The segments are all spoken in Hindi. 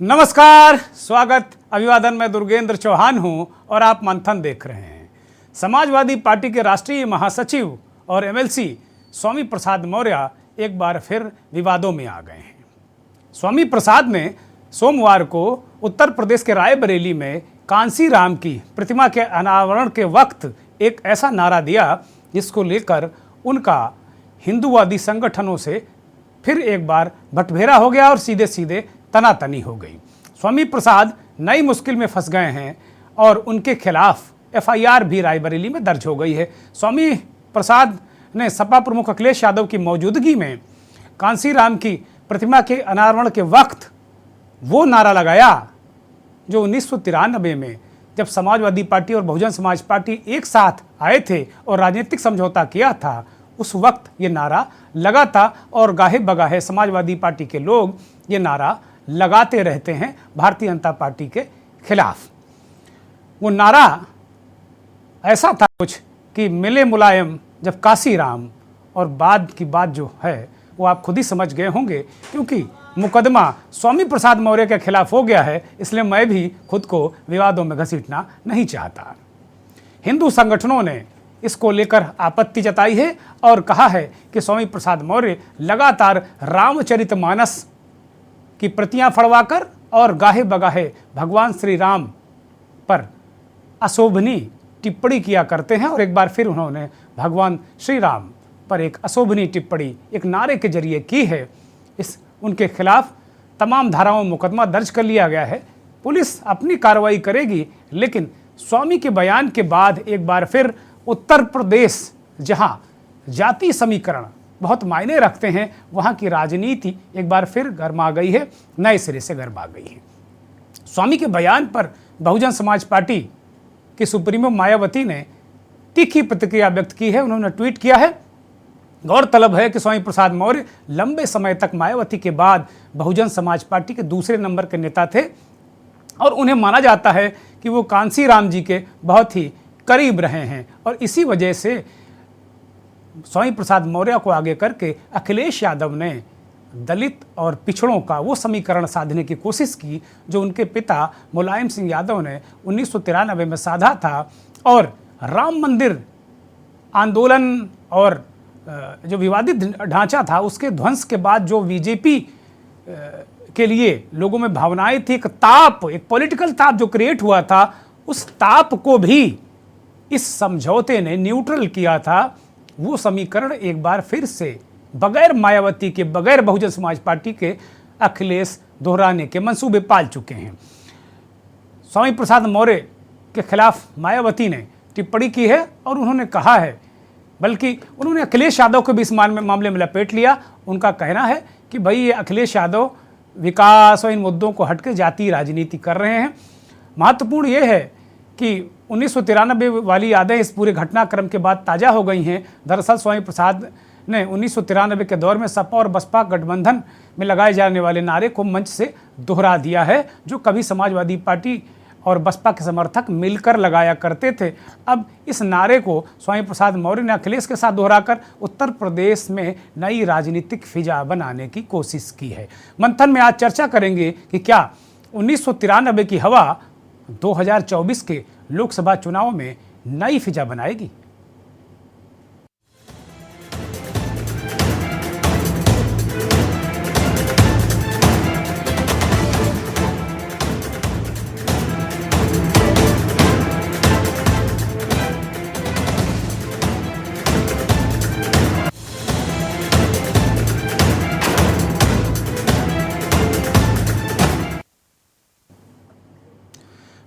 नमस्कार, स्वागत, अभिवादन। मैं दुर्गेंद्र चौहान हूं और आप मंथन देख रहे हैं। समाजवादी पार्टी के राष्ट्रीय महासचिव और एमएलसी स्वामी प्रसाद मौर्य एक बार फिर विवादों में आ गए हैं। स्वामी प्रसाद ने सोमवार को उत्तर प्रदेश के रायबरेली में कांसी राम की प्रतिमा के अनावरण के वक्त एक ऐसा नारा दिया जिसको लेकर उनका हिंदूवादी संगठनों से फिर एक बार बटभेरा हो गया और सीधे सीधे तनातनी हो गई। स्वामी प्रसाद नई मुश्किल में फंस गए हैं और उनके खिलाफ एफआईआर भी रायबरेली में दर्ज हो गई है। स्वामी प्रसाद ने सपा प्रमुख अखिलेश यादव की मौजूदगी में कांसी राम की प्रतिमा के अनावरण के वक्त वो नारा लगाया जो 1993 में जब समाजवादी पार्टी और बहुजन समाज पार्टी एक साथ आए थे और राजनीतिक समझौता किया था, उस वक्त ये नारा लगा था और गाहे बगाहे समाजवादी पार्टी के लोग ये नारा लगाते रहते हैं भारतीय जनता पार्टी के खिलाफ। वो नारा ऐसा था कुछ कि मिले मुलायम जब काशी राम, और बाद की बात जो है वो आप खुद ही समझ गए होंगे, क्योंकि मुकदमा स्वामी प्रसाद मौर्य के खिलाफ हो गया है, इसलिए मैं भी खुद को विवादों में घसीटना नहीं चाहता। हिंदू संगठनों ने इसको लेकर आपत्ति जताई है और कहा है कि स्वामी प्रसाद मौर्य लगातार रामचरितमानस की प्रतियां फड़वाकर और गाहे बगाहे भगवान श्री राम पर अशोभनीय टिप्पणी किया करते हैं। और एक बार फिर उन्होंने भगवान श्री राम पर एक अशोभनीय टिप्पणी एक नारे के जरिए की है। इस उनके खिलाफ तमाम धाराओं में मुकदमा दर्ज कर लिया गया है। पुलिस अपनी कार्रवाई करेगी, लेकिन स्वामी के बयान के बाद एक बार फिर उत्तर प्रदेश, जहां जाति समीकरण बहुत मायने रखते हैं, वहां की राजनीति एक बार फिर गर्मा गई है, नए सिरे से गर्मा गई है। स्वामी के बयान पर बहुजन समाज पार्टी की सुप्रीमो मायावती ने तीखी प्रतिक्रिया व्यक्त की है। उन्होंने ट्वीट किया है। गौरतलब है कि स्वामी प्रसाद मौर्य लंबे समय तक मायावती के बाद बहुजन समाज पार्टी के दूसरे नंबर के नेता थे और उन्हें माना जाता है कि वो कांसी राम जी के बहुत ही करीब रहे हैं, और इसी वजह से स्वामी प्रसाद मौर्य को आगे करके अखिलेश यादव ने दलित और पिछड़ों का वो समीकरण साधने की कोशिश की जो उनके पिता मुलायम सिंह यादव ने 1993 में साधा था। और राम मंदिर आंदोलन और जो विवादित ढांचा था उसके ध्वंस के बाद जो बीजेपी के लिए लोगों में भावनाएं थी, एक ताप, एक पॉलिटिकल ताप जो क्रिएट हुआ था, उस ताप को भी इस समझौते ने न्यूट्रल किया था। वो समीकरण एक बार फिर से बगैर मायावती के, बगैर बहुजन समाज पार्टी के अखिलेश दोहराने के मंसूबे पाल चुके हैं। स्वामी प्रसाद मौर्य के खिलाफ मायावती ने टिप्पणी की है और उन्होंने कहा है, बल्कि उन्होंने अखिलेश यादव को भी इस मामले में लपेट लिया। उनका कहना है कि भाई ये अखिलेश यादव विकास और इन मुद्दों को हटके जातीय राजनीति कर रहे हैं। महत्वपूर्ण ये है कि 1993 वाली यादें इस पूरे घटनाक्रम के बाद ताज़ा हो गई हैं। दरअसल स्वामी प्रसाद ने 1993 के दौर में सपा और बसपा गठबंधन में लगाए जाने वाले नारे को मंच से दोहरा दिया है, जो कभी समाजवादी पार्टी और बसपा के समर्थक मिलकर लगाया करते थे। अब इस नारे को स्वामी प्रसाद मौर्य ने अखिलेश के साथ दोहराकर उत्तर प्रदेश में नई राजनीतिक फिजा बनाने की कोशिश की है। मंथन में आज चर्चा करेंगे कि क्या 1993 की हवा 2024 के लोकसभा चुनाव में नई फिजा बनाएगी।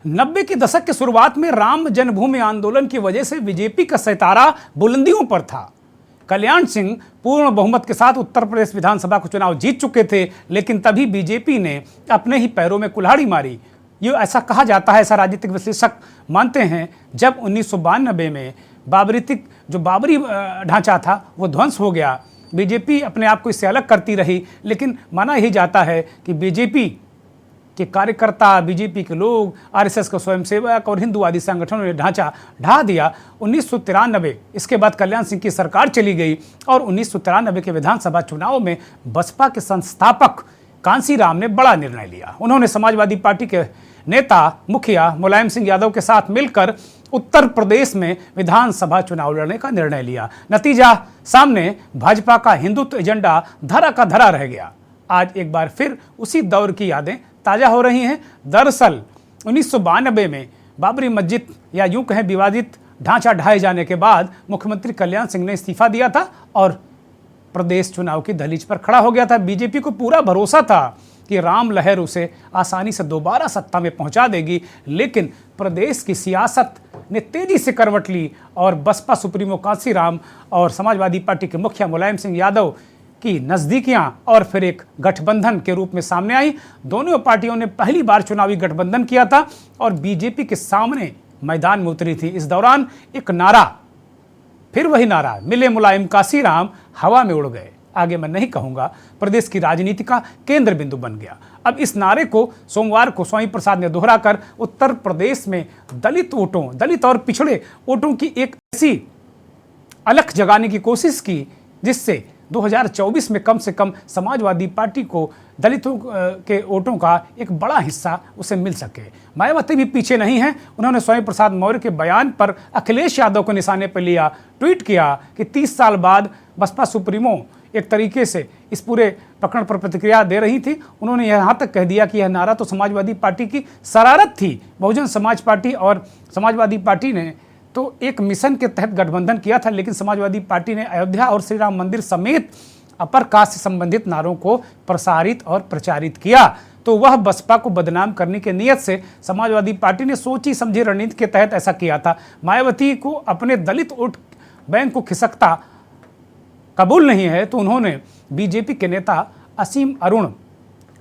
नब्बे के दशक के शुरुआत में राम जन्मभूमि आंदोलन की वजह से बीजेपी का सितारा बुलंदियों पर था। कल्याण सिंह पूर्ण बहुमत के साथ उत्तर प्रदेश विधानसभा को चुनाव जीत चुके थे, लेकिन तभी बीजेपी ने अपने ही पैरों में कुल्हाड़ी मारी। ये ऐसा कहा जाता है, ऐसा राजनीतिक विश्लेषक मानते हैं, जब 1992 में बाबरी ढांचा था वो ध्वंस हो गया। बीजेपी अपने आप को इससे अलग करती रही, लेकिन माना ही जाता है कि बीजेपी के कार्यकर्ता, बीजेपी के लोग, आरएसएस के स्वयंसेवक और हिंदूवादी संगठनों ने ढांचा ढा दिया। 1993 इसके बाद कल्याण सिंह की सरकार चली गई और 1993 के विधानसभा चुनाव में बसपा के संस्थापक कांसीराम ने बड़ा निर्णय लिया। उन्होंने समाजवादी पार्टी के नेता मुखिया मुलायम सिंह यादव के साथ मिलकर उत्तर प्रदेश में विधानसभा चुनाव लड़ने का निर्णय लिया। नतीजा सामने, भाजपा का हिंदुत्व एजेंडा धरा का धरा रह गया। आज एक बार फिर उसी दौर की यादें ताजा हो रही हैं। दरअसल 1992 में बाबरी मस्जिद या यूं कहें विवादित ढांचा ढाए जाने के बाद मुख्यमंत्री कल्याण सिंह ने इस्तीफा दिया था और प्रदेश चुनाव की दहलीज पर खड़ा हो गया था। बीजेपी को पूरा भरोसा था कि राम लहर उसे आसानी से दोबारा सत्ता में पहुंचा देगी, लेकिन प्रदेश की सियासत ने तेजी से करवट ली और बसपा सुप्रीमो कांसीराम और समाजवादी पार्टी के मुखिया मुलायम सिंह यादव की नज़दीकियां और फिर एक गठबंधन के रूप में सामने आई। दोनों पार्टियों ने पहली बार चुनावी गठबंधन किया था और बीजेपी के सामने मैदान में उतरी थी। इस दौरान एक नारा, फिर वही नारा, मिले मुलायम कांसीराम, हवा में उड़ गए। आगे मैं नहीं कहूंगा, प्रदेश की राजनीति का केंद्र बिंदु बन गया। अब इस नारे को सोमवार को स्वामी प्रसाद ने दोहराकर उत्तर प्रदेश में दलित वोटों, दलित और पिछड़े वोटों की एक ऐसी अलख जगाने की कोशिश की जिससे 2024 में कम से कम समाजवादी पार्टी को दलितों के वोटों का एक बड़ा हिस्सा उसे मिल सके। मायावती भी पीछे नहीं हैं। उन्होंने स्वामी प्रसाद मौर्य के बयान पर अखिलेश यादव को निशाने पर लिया, ट्वीट किया कि 30 साल बाद बसपा सुप्रीमो एक तरीके से इस पूरे प्रकरण पर प्रतिक्रिया दे रही थी। उन्होंने यहाँ तक कह दिया कि यह नारा तो समाजवादी पार्टी की शरारत थी। बहुजन समाज पार्टी और समाजवादी पार्टी ने तो एक मिशन के तहत गठबंधन किया था, लेकिन समाजवादी पार्टी ने अयोध्या और श्री राम मंदिर समेत अपर कास्ट से संबंधित नारों को प्रसारित और प्रचारित किया। तो वह बसपा को बदनाम करने की नीयत से समाजवादी पार्टी ने सोची समझी रणनीति के तहत ऐसा किया था। मायावती को अपने दलित वोट बैंक को खिसकता कबूल नहीं है, तो उन्होंने बीजेपी के नेता असीम अरुण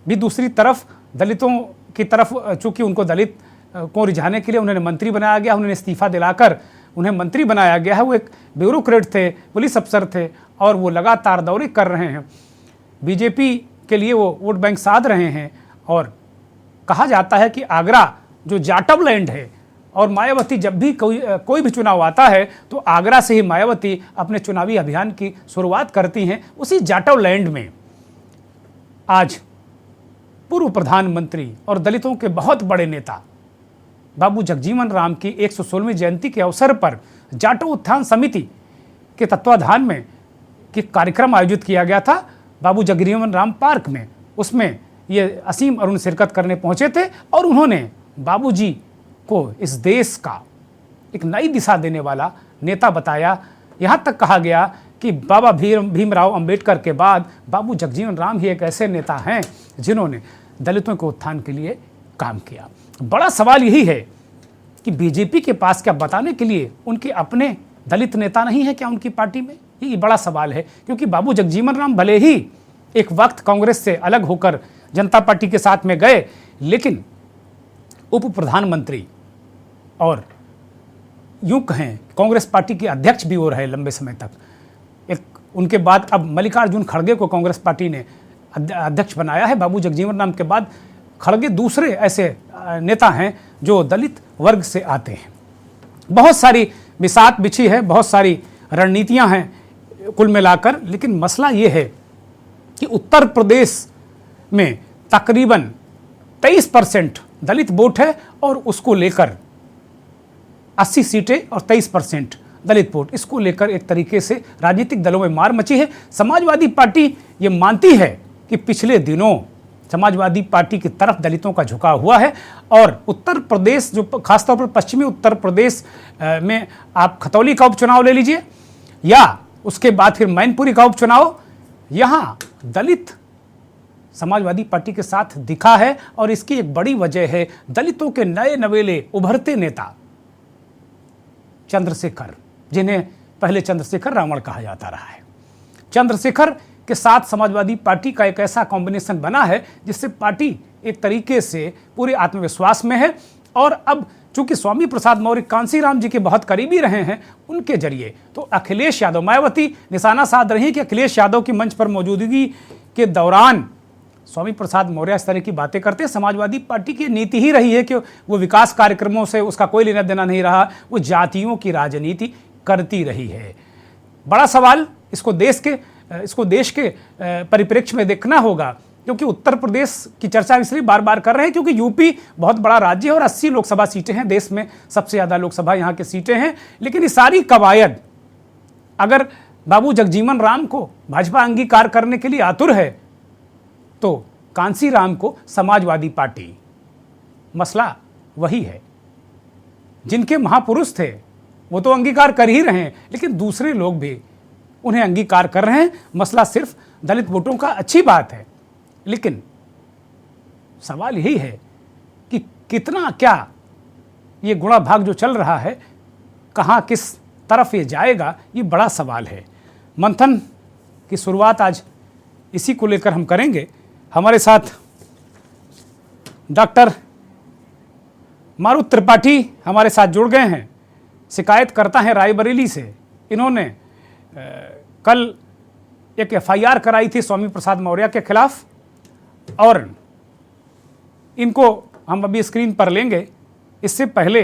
भी दूसरी तरफ दलितों की तरफ, चूंकि उनको दलित को रिझाने के लिए उन्हें मंत्री बनाया गया, उन्हें इस्तीफा दिलाकर उन्हें मंत्री बनाया गया है। वो एक ब्यूरोक्रेट थे, पुलिस अफसर थे और वो लगातार दौरे कर रहे हैं, बीजेपी के लिए वो वोट बैंक साध रहे हैं। और कहा जाता है कि आगरा जो जाटव लैंड है और मायावती जब भी कोई भी चुनाव आता है तो आगरा से ही मायावती अपने चुनावी अभियान की शुरुआत करती हैं। उसी जाटव लैंड में आज पूर्व प्रधानमंत्री और दलितों के बहुत बड़े नेता बाबू जगजीवन राम की 116वीं जयंती के अवसर पर जाटव उत्थान समिति के तत्वाधान में कार्यक्रम आयोजित किया गया था बाबू जगजीवन राम पार्क में। उसमें ये असीम अरुण शिरकत करने पहुंचे थे और उन्होंने बाबूजी को इस देश का एक नई दिशा देने वाला नेता बताया। यहाँ तक कहा गया कि बाबा भीमराव अंबेडकर के बाद बाबू जगजीवन राम ही एक ऐसे नेता हैं जिन्होंने दलितों के उत्थान के लिए काम किया। बड़ा सवाल यही है कि बीजेपी के पास क्या बताने के लिए उनके अपने दलित नेता नहीं है क्या उनकी पार्टी में? ये बड़ा सवाल है, क्योंकि बाबू जगजीवन राम भले ही एक वक्त कांग्रेस से अलग होकर जनता पार्टी के साथ में गए, लेकिन उप प्रधानमंत्री और यूं कहें कांग्रेस पार्टी के अध्यक्ष भी हो रहे लंबे समय तक। एक उनके बाद अब मल्लिकार्जुन खड़गे को कांग्रेस पार्टी ने अध्यक्ष बनाया है। बाबू जगजीवन राम के बाद खड़गे दूसरे ऐसे नेता हैं जो दलित वर्ग से आते हैं। बहुत सारी बिसात बिछी है, बहुत सारी रणनीतियां हैं कुल मिलाकर, लेकिन मसला ये है कि उत्तर प्रदेश में तकरीबन 23% दलित वोट है और उसको लेकर 80 सीटें और 23% दलित वोट, इसको लेकर एक तरीके से राजनीतिक दलों में मार मची है। समाजवादी पार्टी ये मानती है कि पिछले दिनों समाजवादी पार्टी की तरफ दलितों का झुकाव हुआ है और उत्तर प्रदेश, जो खासतौर पर पश्चिमी उत्तर प्रदेश में आप खतौली का उपचुनाव ले लीजिए या उसके बाद फिर मैनपुरी का उपचुनाव, यहाँ दलित समाजवादी पार्टी के साथ दिखा है और इसकी एक बड़ी वजह है दलितों के नए नवेले उभरते नेता चंद्रशेखर, जिन्हें पहले चंद्रशेखर रावण कहा जाता रहा है। चंद्रशेखर के साथ समाजवादी पार्टी का एक ऐसा कॉम्बिनेशन बना है जिससे पार्टी एक तरीके से पूरे आत्मविश्वास में है। और अब चूंकि स्वामी प्रसाद मौर्य कांसीराम जी के बहुत करीबी रहे हैं, उनके जरिए तो अखिलेश यादव, मायावती निशाना साध रही है कि अखिलेश यादव की मंच पर मौजूदगी के दौरान स्वामी प्रसाद मौर्य इस तरह की बातें करते हैं। समाजवादी पार्टी की नीति ही रही है कि वो विकास कार्यक्रमों से उसका कोई लेना देना नहीं रहा, वो जातियों की राजनीति करती रही है। बड़ा सवाल इसको देश के परिप्रेक्ष्य में देखना होगा क्योंकि उत्तर प्रदेश की चर्चा इसलिए बार बार कर रहे हैं क्योंकि यूपी बहुत बड़ा राज्य है और 80 लोकसभा सीटें हैं, देश में सबसे ज़्यादा लोकसभा यहाँ की सीटें हैं। लेकिन ये सारी कवायद अगर बाबू जगजीवन राम को भाजपा अंगीकार करने के लिए आतुर है तो कांसी राम को समाजवादी पार्टी, मसला वही है। जिनके महापुरुष थे वो तो अंगीकार कर ही रहे हैं, लेकिन दूसरे लोग भी उन्हें अंगीकार कर रहे हैं। मसला सिर्फ दलित वोटों का, अच्छी बात है, लेकिन सवाल यही है कि कितना क्या ये गुणा भाग जो चल रहा है, कहाँ किस तरफ ये जाएगा, ये बड़ा सवाल है। मंथन की शुरुआत आज इसी को लेकर हम करेंगे। हमारे साथ डॉक्टर मारुत त्रिपाठी हमारे साथ जुड़ गए हैं, शिकायत करता है रायबरेली से। इन्होंने कल एक एफआईआर कराई थी स्वामी प्रसाद मौर्य के खिलाफ और इनको हम अभी स्क्रीन पर लेंगे। इससे पहले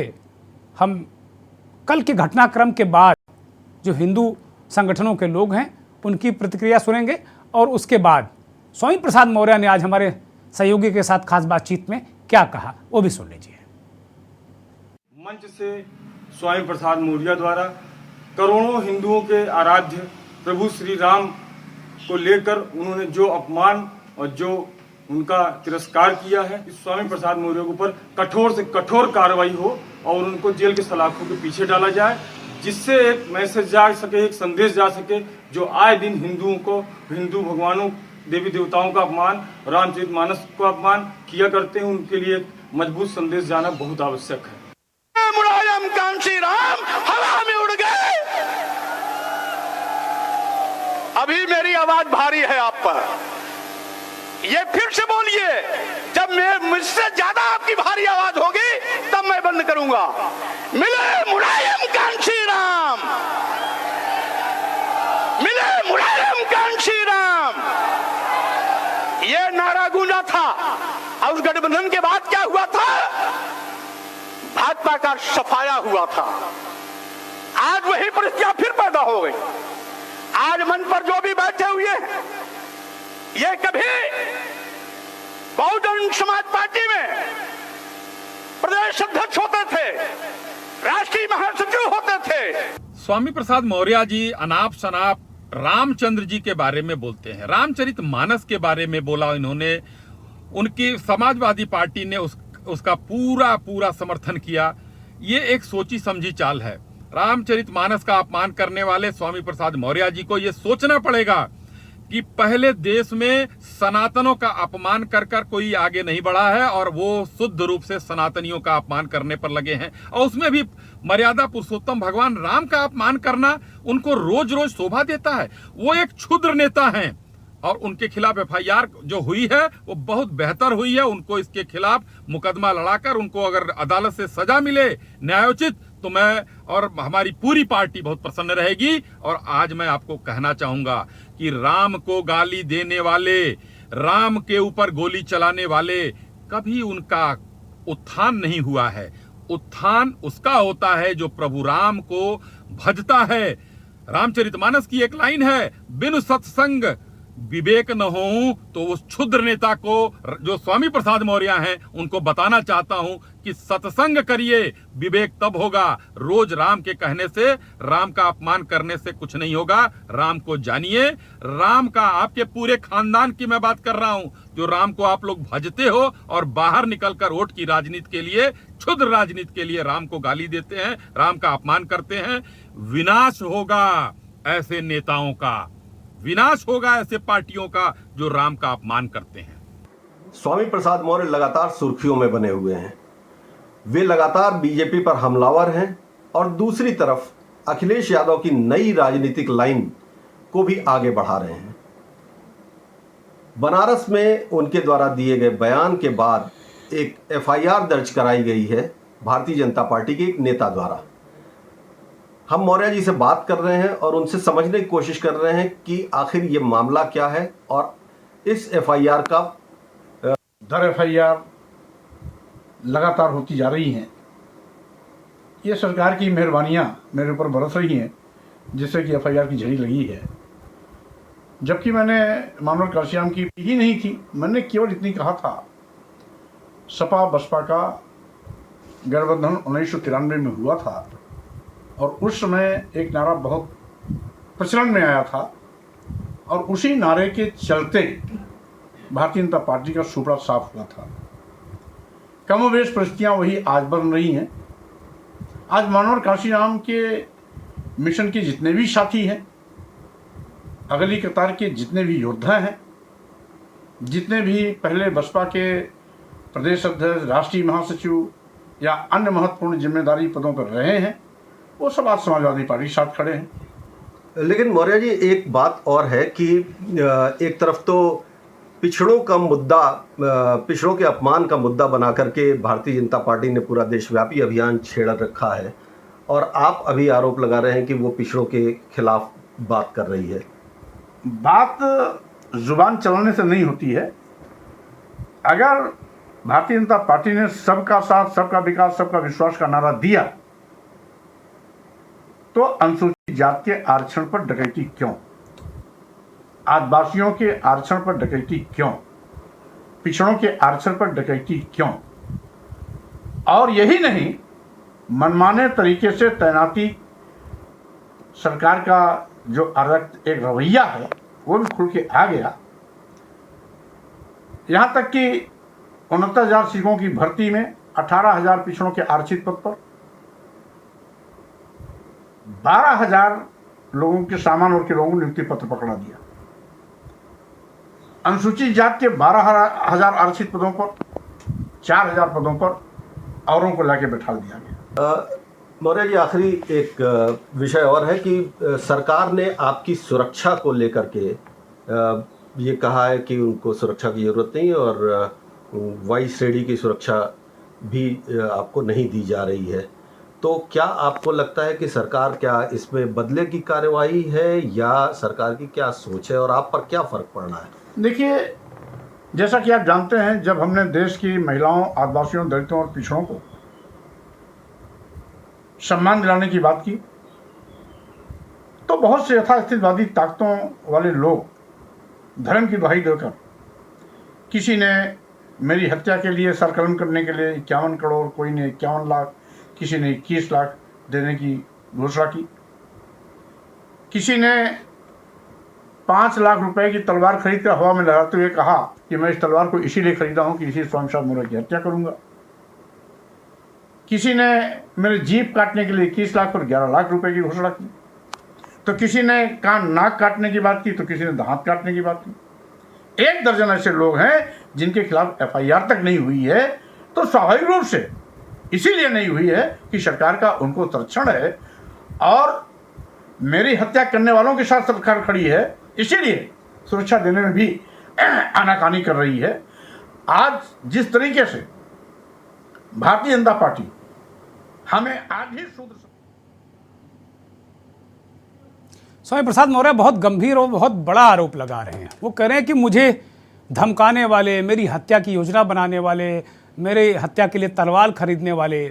हम कल के घटनाक्रम के बाद जो हिंदू संगठनों के लोग हैं उनकी प्रतिक्रिया सुनेंगे और उसके बाद स्वामी प्रसाद मौर्य ने आज हमारे सहयोगी के साथ खास बातचीत में क्या कहा वो भी सुन लीजिए। मंच से स्वामी प्रसाद मौर्य द्वारा करोड़ों हिंदुओं के आराध्य प्रभु श्री राम को लेकर उन्होंने जो अपमान और जो उनका तिरस्कार किया है, इस स्वामी प्रसाद मौर्य के ऊपर कठोर से कठोर कार्रवाई हो और उनको जेल के सलाखों के पीछे डाला जाए, जिससे एक मैसेज जा सके, एक संदेश जा सके। जो आए दिन हिंदुओं को, हिंदू भगवानों, देवी देवताओं का अपमान, रामचरितमानस को अपमान किया करते हैं, उनके लिए एक मजबूत संदेश जाना बहुत आवश्यक है। मुलायम कांची राम हवा में उड़ गए। अभी मेरी आवाज भारी है आप पर, ये फिर से बोलिए। जब मैं मुझसे ज्यादा आपकी भारी आवाज होगी तब मैं बंद करूंगा। मिले मुलायम कांची राम, मिले मुलायम कांची राम, ये नारा गूंजा था। और उस गठबंधन के बाद क्या हुआ था? भाजपा का सफाया हुआ था। आज वही परिस्थितियां फिर पैदा हो गई। आज मन पर जो भी बैठे हुए हैं, ये कभी बहुजन समाज पार्टी में प्रदेश अध्यक्ष होते थे, राष्ट्रीय महासचिव होते थे। स्वामी प्रसाद मौर्य जी अनाप शनाप रामचंद्र जी के बारे में बोलते हैं, रामचरितमानस के बारे में बोला इन्होंने। उनकी समाजवादी पार्टी ने उसका पूरा समर्थन किया। ये एक सोची समझी चाल है। रामचरितमानस का अपमान करने वाले स्वामी प्रसाद मौर्य जी को ये सोचना पड़ेगा कि पहले देश में सनातनों का अपमान कर कोई आगे नहीं बढ़ा है और वो शुद्ध रूप से सनातनियों का अपमान करने पर लगे हैं। और उसमें भी मर्यादा पुरुषोत्तम भगवान राम का अपमान करना उनको रोज रोज शोभा देता है। वो एक क्षुद्र नेता हैं और उनके खिलाफ एफआईआर जो हुई है वो बहुत बेहतर हुई है। उनको इसके खिलाफ मुकदमा लड़ाकर उनको अगर अदालत से सजा मिले न्यायोचित, तो मैं और हमारी पूरी पार्टी बहुत प्रसन्न रहेगी। और आज मैं आपको कहना चाहूंगा कि राम को गाली देने वाले, राम के ऊपर गोली चलाने वाले, कभी उनका उत्थान नहीं हुआ है। उत्थान उसका होता है जो प्रभु राम को भजता है। रामचरितमानस की एक लाइन है, बिनु सत्संग विवेक न हो। तो उस क्षुद्र नेता को जो स्वामी प्रसाद मौर्य हैं उनको बताना चाहता हूं कि सत्संग करिए, विवेक तब होगा। रोज राम के कहने से, राम का अपमान करने से कुछ नहीं होगा। राम को जानिए। राम का, आपके पूरे खानदान की मैं बात कर रहा हूं, जो राम को आप लोग भजते हो और बाहर निकलकर वोट की राजनीति के लिए, क्षुद्र राजनीति के लिए राम को गाली देते हैं, राम का अपमान करते हैं। विनाश होगा ऐसे नेताओं का, विनाश होगा ऐसे पार्टियों का जो राम का अपमान करते हैं। स्वामी प्रसाद मौर्य लगातार सुर्खियों में बने हुए हैं। वे लगातार बीजेपी पर हमलावर हैं और दूसरी तरफ अखिलेश यादव की नई राजनीतिक लाइन को भी आगे बढ़ा रहे हैं। बनारस में उनके द्वारा दिए गए बयान के बाद एक एफआईआर दर्ज कराई गई है भारतीय जनता पार्टी के एक नेता द्वारा। हम मौर्य जी से बात कर रहे हैं और उनसे समझने की कोशिश कर रहे हैं कि आखिर ये मामला क्या है और इस एफआईआर का दर एफआईआर लगातार होती जा रही हैं। ये सरकार की मेहरबानियां मेरे ऊपर बरस रही हैं, जिससे कि एफआईआर की झड़ी लगी है। जबकि मैंने मानवर काशीराम की ही नहीं थी, मैंने केवल इतनी कहा था, सपा बसपा का गठबंधन 1993 में हुआ था और उस समय एक नारा बहुत प्रचलन में आया था और उसी नारे के चलते भारतीय जनता पार्टी का सुपड़ा साफ हुआ था। कमोबेश परिस्थितियाँ वही आज बन रही हैं। आज मानवर काशीराम के मिशन के जितने भी साथी हैं, अगली कतार के जितने भी योद्धा हैं, जितने भी पहले बसपा के प्रदेश अध्यक्ष, राष्ट्रीय महासचिव या अन्य महत्वपूर्ण जिम्मेदारी पदों पर रहे हैं, वो सब आज समाजवादी पार्टी के साथ खड़े हैं। लेकिन मौर्य जी, एक बात और है कि एक तरफ तो पिछड़ों का मुद्दा, पिछड़ों के अपमान का मुद्दा बना करके भारतीय जनता पार्टी ने पूरा देशव्यापी अभियान छेड़ रखा है और आप अभी आरोप लगा रहे हैं कि वो पिछड़ों के खिलाफ बात कर रही है। बात जुबान चलाने से नहीं होती है। अगर भारतीय जनता पार्टी ने सबका साथ, सबका विकास, सबका विश्वास का नारा दिया तो अनुसूचित जाति के आरक्षण पर डकैती क्यों, आदिवासियों के आरक्षण पर डकैती क्यों, पिछड़ों के आरक्षण पर डकैती क्यों? और यही नहीं, मनमाने तरीके से तैनाती सरकार का जो एक रवैया है वो भी खुल के आ गया। यहाँ तक कि 69,000 सिखों की भर्ती में 18,000 पिछड़ों के आरक्षित पद पर 12,000 लोगों के सामान और के लोगों को नियुक्ति पत्र पकड़ा दिया। अनुसूचित जाति के 12,000 आरक्षित पदों पर 4,000 पदों पर औरों को लाके बैठा दिया गया। मौर्य जी, आखिरी एक विषय और है कि सरकार ने आपकी सुरक्षा को लेकर के ये कहा है कि उनको सुरक्षा की ज़रूरत नहीं है और वाई श्रेणी की सुरक्षा भी आपको नहीं दी जा रही है। तो क्या आपको लगता है कि सरकार क्या इसमें बदले की कार्यवाही है या सरकार की क्या सोच है और आप पर क्या फ़र्क पड़ रहा है? देखिए, जैसा कि आप जानते हैं, जब हमने देश की महिलाओं, आदिवासियों, दलितों और पिछड़ों को सम्मान दिलाने की बात की तो बहुत से यथास्थितवादी ताकतों वाले लोग धर्म की दुहाई देकर, किसी ने मेरी हत्या के लिए सरकलम करने के लिए 51 करोड़, कोई ने 51 लाख, किसी ने 21 लाख देने की घोषणा की, किसी ने 5 लाख रुपए की तलवार खरीद कर हवा में लहराते हुए कहा कि मैं इस तलवार को इसीलिए खरीदा हूं कि इसी स्वामी प्रसाद मौर्य की हत्या करूंगा। किसी ने मेरे जीभ काटने के लिए 21 लाख पर 11 लाख रुपए की घोषणा की, तो किसी ने कान नाक काटने की बात की, तो किसी ने दांत काटने की बात की। 1 दर्जन ऐसे लोग हैं जिनके खिलाफ FIR तक नहीं हुई है। तो स्वाभाविक रूप से इसीलिए नहीं हुई है कि सरकार का उनको संरक्षण है और मेरी हत्या करने वालों के साथ सरकार खड़ी है, इसीलिए सुरक्षा देने में भी आनाकानी कर रही है। आज जिस तरीके से भारतीय जनता पार्टी हमें आज ही शूद्र, स्वामी प्रसाद मौर्य बहुत गंभीर और बहुत बड़ा आरोप लगा रहे हैं। वो कह रहे हैं कि मुझे धमकाने वाले, मेरी हत्या की योजना बनाने वाले, मेरे हत्या के लिए तलवार खरीदने वाले,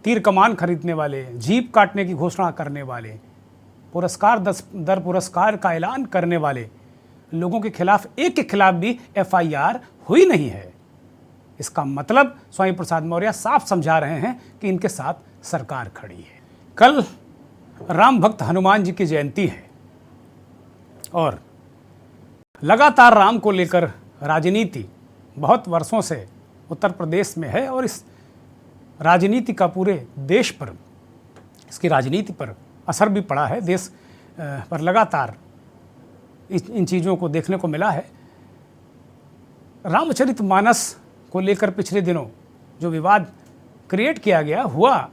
तीर कमान खरीदने वाले, जीभ काटने की घोषणा करने वाले, पुरस्कार दर पुरस्कार का ऐलान करने वाले लोगों के खिलाफ, एक के खिलाफ भी FIR हुई नहीं है। इसका मतलब स्वामी प्रसाद मौर्य साफ समझा रहे हैं कि इनके साथ सरकार खड़ी है। कल राम भक्त हनुमान जी की जयंती है और लगातार राम को लेकर राजनीति बहुत वर्षों से उत्तर प्रदेश में है और इस राजनीति का पूरे देश पर, इसकी राजनीति पर असर भी पड़ा है। देश पर लगातार इन चीज़ों को देखने को मिला है। रामचरितमानस को लेकर पिछले दिनों जो विवाद क्रिएट किया गया हुआ,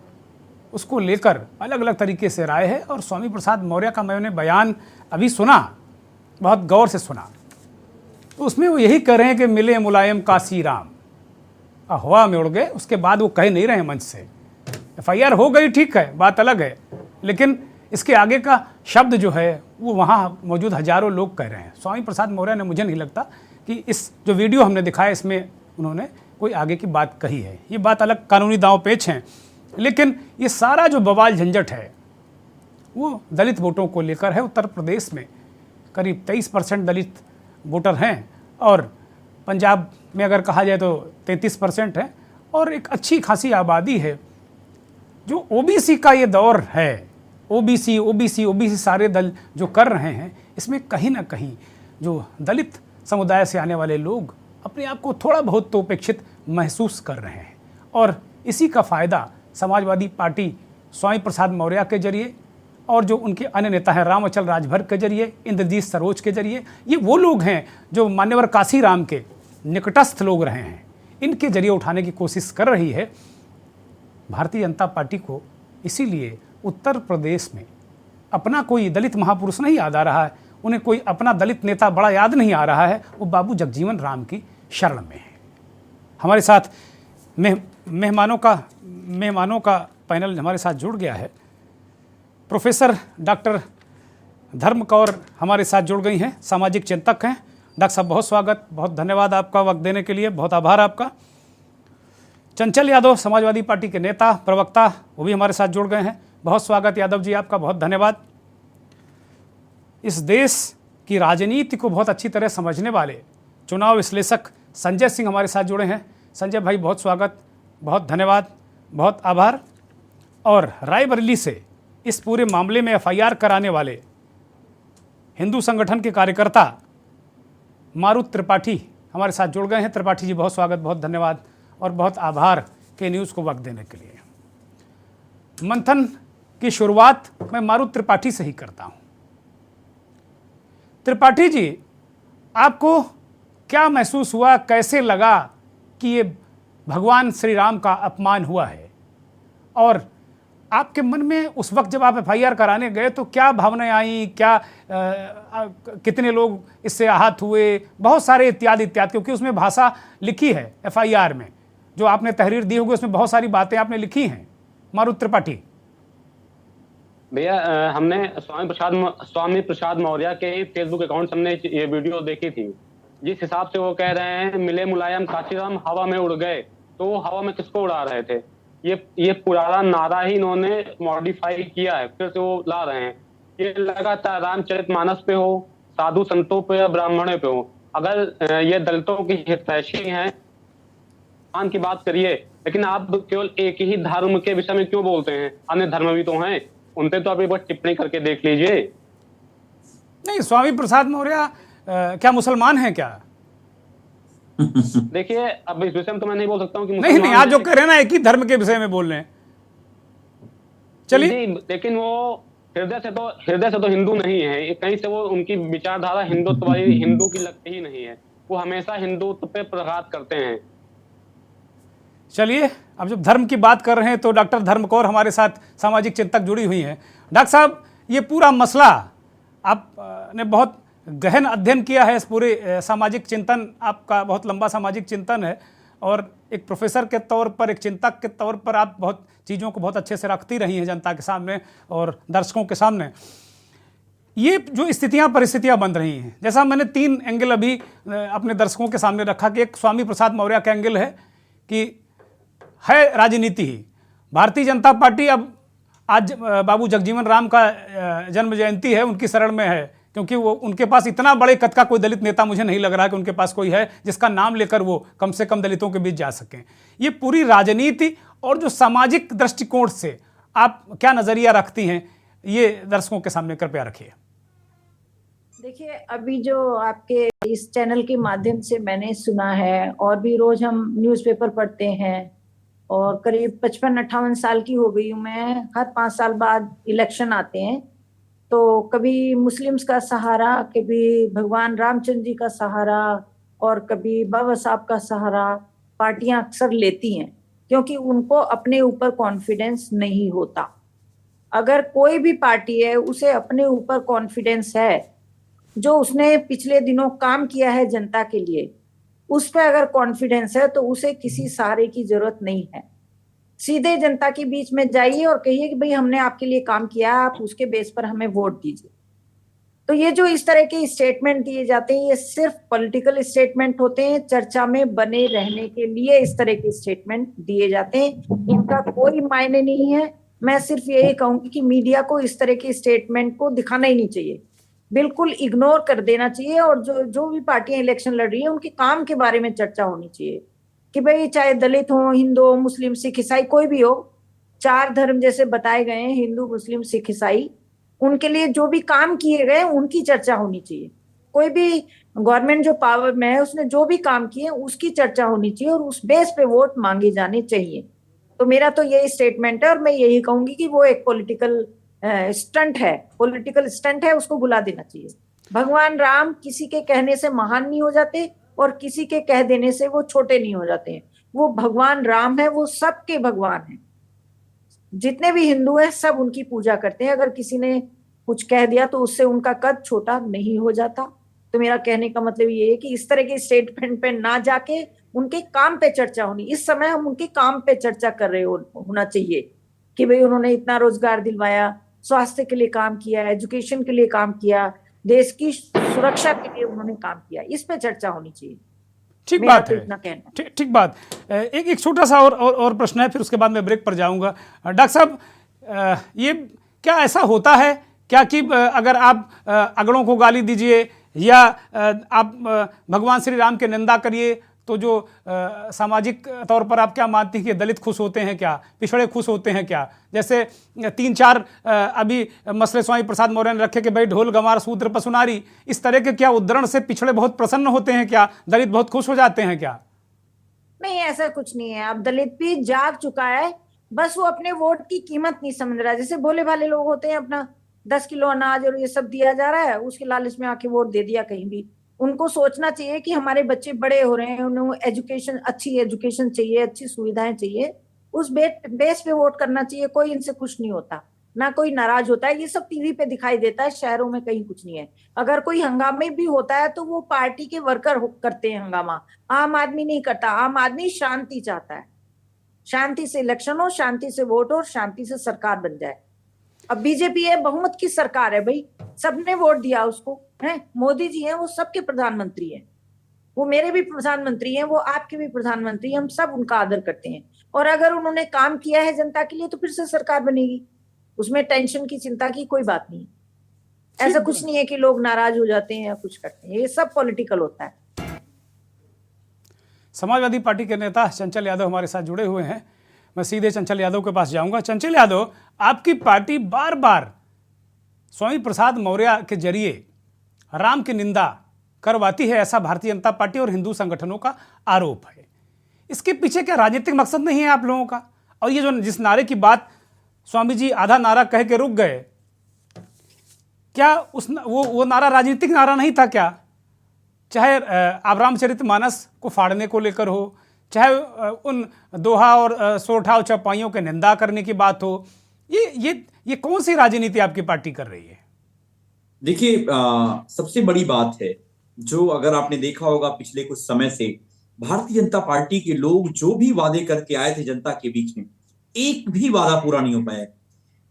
उसको लेकर अलग अलग तरीके से राय है। और स्वामी प्रसाद मौर्य का मैंने बयान अभी सुना, बहुत गौर से सुना, तो उसमें वो यही कह रहे हैं कि मिले मुलायम काशी राम, हवा में उड़ गए। उसके बाद वो कह नहीं रहे मंच से। FIR हो गई, ठीक है, बात अलग है, लेकिन इसके आगे का शब्द जो है वो वहाँ मौजूद हजारों लोग कह रहे हैं। स्वामी प्रसाद मौर्य ने, मुझे नहीं लगता कि इस जो वीडियो हमने दिखाया इसमें उन्होंने कोई आगे की बात कही है। ये बात अलग कानूनी दांव पेच हैं, लेकिन ये सारा जो बवाल झंझट है वो दलित वोटों को लेकर है उत्तर प्रदेश में, करीब 23% दलित वोटर हैं, और पंजाब में अगर कहा जाए तो 33% है, और एक अच्छी खासी आबादी है। जो ओबीसी का ये दौर है, ओबीसी सारे दल जो कर रहे हैं, इसमें कहीं ना कहीं जो दलित समुदाय से आने वाले लोग अपने आप को थोड़ा बहुत तो उपेक्षित महसूस कर रहे हैं, और इसी का फ़ायदा समाजवादी पार्टी स्वामी प्रसाद मौर्य के जरिए और जो उनके अन्य नेता हैं रामअचल राजभर के जरिए, इंद्रजीत सरोज के जरिए, ये वो लोग हैं जो मान्यवर काशीराम के निकटस्थ लोग रहे हैं, इनके जरिए उठाने की कोशिश कर रही है भारतीय जनता पार्टी को। इसीलिए उत्तर प्रदेश में अपना कोई दलित महापुरुष नहीं याद आ रहा है, उन्हें कोई अपना दलित नेता बड़ा याद नहीं आ रहा है, वो बाबू जगजीवन राम की शरण में है। हमारे साथ मेहमानों का पैनल हमारे साथ जुड़ गया है। प्रोफेसर डॉक्टर धर्म कौर हमारे साथ जुड़ गई हैं, सामाजिक चिंतक हैं। डॉक्टर साहब बहुत स्वागत, बहुत धन्यवाद आपका वक्त देने के लिए, बहुत आभार आपका। चंचल यादव समाजवादी पार्टी के नेता प्रवक्ता, वो भी हमारे साथ जुड़ गए हैं, बहुत स्वागत यादव जी आपका, बहुत धन्यवाद। इस देश की राजनीति को बहुत अच्छी तरह समझने वाले चुनाव विश्लेषक संजय सिंह हमारे साथ जुड़े हैं। संजय भाई बहुत स्वागत, बहुत धन्यवाद, बहुत आभार। और रायबरेली से इस पूरे मामले में एफआईआर कराने वाले हिंदू संगठन के कार्यकर्ता मारुत त्रिपाठी हमारे साथ जुड़ गए हैं। त्रिपाठी जी बहुत स्वागत, बहुत धन्यवाद और बहुत आभार के न्यूज़ को वक्त देने के लिए। मंथन की शुरुआत मैं मारुत त्रिपाठी से ही करता हूँ। त्रिपाठी जी, आपको क्या महसूस हुआ, कैसे लगा कि ये भगवान श्री राम का अपमान हुआ है, और आपके मन में उस वक्त जब आप एफआईआर कराने गए तो क्या भावनाएं आई, क्या कितने लोग इससे आहत हुए, बहुत सारे इत्यादि इत्यादि, क्योंकि उसमें भाषा लिखी है एफआईआर में, जो आपने तहरीर दी होगी उसमें बहुत सारी बातें आपने लिखी हैं। मारुत त्रिपाठी भैया, हमने स्वामी प्रसाद मौर्य के फेसबुक अकाउंट से हमने ये वीडियो देखी थी। जिस हिसाब से वो कह रहे हैं मिले मुलायम काशीराम हवा में उड़ गए, तो वो हवा में किसको उड़ा रहे थे? ये पुराना नारा ही इन्होंने मॉडिफाई किया है, फिर से वो ला रहे हैं। ये लगातार रामचरितमानस पे हो, साधु संतों पे या ब्राह्मणों पे हो, अगर ये दलितों की हितैषी हैं की बात करिए, लेकिन आप केवल एक ही धर्म के विषय में क्यों बोलते हैं? अन्य धर्म भी तो हैं, उन पे तो आप एक बार टिप्पणी करके देख लीजिए। नहीं, स्वामी प्रसाद मौर्य क्या मुसलमान हैं क्या? देखिए, अब इस विषय में तो मैं नहीं बोल सकता हूँ कि नहीं, आप जो कह रहे हैं ना एक ही धर्म के विषय में बोल रहे हैं, चलिए। लेकिन वो हृदय से तो हिंदू नहीं है, कहीं से वो उनकी विचारधारा हिंदुत्ववादी हिंदू की लगती ही नहीं है। वो हमेशा हिंदुत्व पे प्रघात करते हैं। चलिए, अब जब धर्म की बात कर रहे हैं तो डॉक्टर धर्म कौर हमारे साथ सामाजिक चिंतक जुड़ी हुई हैं। डॉक्टर साहब, ये पूरा मसला आपने बहुत गहन अध्ययन किया है, इस पूरे सामाजिक चिंतन, आपका बहुत लंबा सामाजिक चिंतन है, और एक प्रोफेसर के तौर पर, एक चिंतक के तौर पर आप बहुत चीज़ों को बहुत अच्छे से रखती रही हैं जनता के सामने और दर्शकों के सामने। ये जो परिस्थितियां बन रही हैं, जैसा मैंने 3 एंगल अभी अपने दर्शकों के सामने रखा कि एक स्वामी प्रसाद मौर्य का एंगल है कि है राजनीति ही। भारतीय जनता पार्टी अब आज बाबू जगजीवन राम का जन्म जयंती है, उनकी शरण में है, क्योंकि वो उनके पास इतना बड़े कद का कोई दलित नेता मुझे नहीं लग रहा कि उनके पास कोई है जिसका नाम लेकर वो कम से कम दलितों के बीच जा सकें। ये पूरी राजनीति और जो सामाजिक दृष्टिकोण से आप क्या नज़रिया रखती हैं, ये दर्शकों के सामने कृपया रखिए। देखिए, अभी जो आपके इस चैनल के माध्यम से मैंने सुना है, और भी रोज हम न्यूज़पेपर पढ़ते हैं, और करीब 55-58 साल की हो गई हूँ मैं। हर 5 साल बाद इलेक्शन आते हैं, तो कभी मुस्लिम्स का सहारा, कभी भगवान रामचंद्र जी का सहारा, और कभी बाबा साहब का सहारा पार्टियां अक्सर लेती हैं, क्योंकि उनको अपने ऊपर कॉन्फिडेंस नहीं होता। अगर कोई भी पार्टी है, उसे अपने ऊपर कॉन्फिडेंस है, जो उसने पिछले दिनों काम किया है जनता के लिए, उस पर अगर कॉन्फिडेंस है, तो उसे किसी सहारे की जरूरत नहीं है। सीधे जनता के बीच में जाइए और कहिए कि भाई हमने आपके लिए काम किया, आप उसके बेस पर हमें वोट दीजिए। तो ये जो इस तरह के स्टेटमेंट दिए जाते हैं, ये सिर्फ पॉलिटिकल स्टेटमेंट होते हैं, चर्चा में बने रहने के लिए इस तरह के स्टेटमेंट दिए जाते हैं, इनका कोई मायने नहीं है। मैं सिर्फ यही कहूंगी कि मीडिया को इस तरह के स्टेटमेंट को दिखाना ही नहीं चाहिए। बिल्कुल इग्नोर कर देना चाहिए, और जो भी पार्टियां इलेक्शन लड़ रही है उनके काम के बारे में चर्चा होनी चाहिए कि भाई चाहे दलित हो, हिंदू हो, मुस्लिम, सिख, ईसाई, कोई भी हो, 4 धर्म जैसे बताए गए हैं, हिंदू, मुस्लिम, सिख, ईसाई, उनके लिए जो भी काम किए गए उनकी चर्चा होनी चाहिए। कोई भी गवर्नमेंट जो पावर में है उसने जो भी काम किए उसकी चर्चा होनी चाहिए और उस बेस पे वोट मांगे जाने चाहिए। तो मेरा तो यही स्टेटमेंट है, और मैं यही कहूंगी कि वो एक पॉलिटिकल स्टंट है, उसको भुला देना चाहिए। भगवान राम किसी के कहने से महान नहीं हो जाते और किसी के कह देने से वो छोटे नहीं हो जाते हैं। वो भगवान राम है, वो सबके भगवान है। जितने भी हिंदू हैं सब उनकी पूजा करते हैं। अगर किसी ने कुछ कह दिया तो उससे उनका कद छोटा नहीं हो जाता। तो मेरा कहने का मतलब ये है कि इस तरह के स्टेटमेंट पे ना जाके उनके काम पे चर्चा होनी। इस समय हम उनके काम पे चर्चा कर रहे होना चाहिए कि भाई उन्होंने इतना रोजगार दिलवाया, स्वास्थ्य के लिए काम किया, एजुकेशन के लिए काम किया, देश की सुरक्षा के लिए उन्होंने काम किया। इस पे चर्चा होनी चाहिए। ठीक मेरा बात तो है, इतना कहना है। ठीक बात। एक छोटा सा और प्रश्न है, फिर उसके बाद मैं ब्रेक पर जाऊंगा। डॉक्टर साहब, ये क्या ऐसा होता है क्या कि अगर आप अगड़ों को गाली दीजिए या आप भगवान श्री राम की निंदा करिए तो जो सामाजिक तौर पर आप क्या मानती हैं कि दलित खुश होते हैं क्या, पिछड़े खुश होते हैं क्या? जैसे 3-4 अभी मसले स्वामी प्रसाद मौर्य ने रखे कि भाई ढोल गंवार शूद्र पशुनारी, इस तरह के क्या उद्धरण से पिछड़े बहुत प्रसन्न होते हैं क्या, दलित बहुत खुश हो जाते हैं क्या? नहीं, ऐसा कुछ नहीं है। अब दलित भी जाग चुका है, बस वो अपने वोट की कीमत नहीं समझ रहा है। जैसे भोले भाले लोग होते हैं, अपना 10 किलो अनाज और ये सब दिया जा रहा है, उसके लालच में आके वोट दे दिया कहीं भी। उनको सोचना चाहिए कि हमारे बच्चे बड़े हो रहे हैं, उन्हें एजुकेशन, अच्छी एजुकेशन चाहिए, अच्छी सुविधाएं चाहिए, उस बेस पे वोट करना चाहिए। कोई इनसे खुश नहीं होता, ना कोई नाराज होता है। ये सब टीवी पे दिखाई देता है, शहरों में कहीं कुछ नहीं है। अगर कोई हंगामे भी होता है तो वो पार्टी के वर्कर करते हैं हंगामा, आम आदमी नहीं करता। आम आदमी शांति चाहता है, शांति से इलेक्शन हो, शांति से वोट हो और शांति से सरकार बन जाए। अब बीजेपी है, बहुमत की सरकार है भाई, सबने वोट दिया उसको, है मोदी जी हैं, वो सबके प्रधानमंत्री हैं, वो मेरे भी प्रधानमंत्री हैं, वो आपके भी प्रधानमंत्री हैं, हम सब उनका आदर करते हैं। और अगर उन्होंने काम किया है जनता के लिए तो फिर से सरकार बनेगी, उसमें टेंशन की, चिंता की कोई बात नहीं। ऐसा कुछ नहीं है कि लोग नाराज हो जाते हैं या कुछ करते हैं, ये सब पॉलिटिकल होता है। समाजवादी पार्टी के नेता चंचल यादव हमारे साथ जुड़े हुए हैं। मैं सीधे चंचल यादव के पास जाऊंगा। चंचल यादव, आपकी पार्टी बार बार स्वामी प्रसाद मौर्य के जरिए राम की निंदा करवाती है, ऐसा भारतीय जनता पार्टी और हिंदू संगठनों का आरोप है। इसके पीछे क्या राजनीतिक मकसद नहीं है आप लोगों का? और ये जो जिस नारे की बात स्वामी जी आधा नारा कह के रुक गए, क्या वो नारा राजनीतिक नारा नहीं था क्या? चाहे आप रामचरितमानस को फाड़ने को लेकर हो, चाहे उन दोहा और सोरठा और चौपाइयों के निंदा करने की बात हो, ये कौन सी राजनीति आपकी पार्टी कर रही है? देखिए, सबसे बड़ी बात है जो अगर आपने देखा होगा पिछले कुछ समय से भारतीय जनता पार्टी के लोग जो भी वादे करके आए थे जनता के बीच में, एक भी वादा पूरा नहीं हो पाया।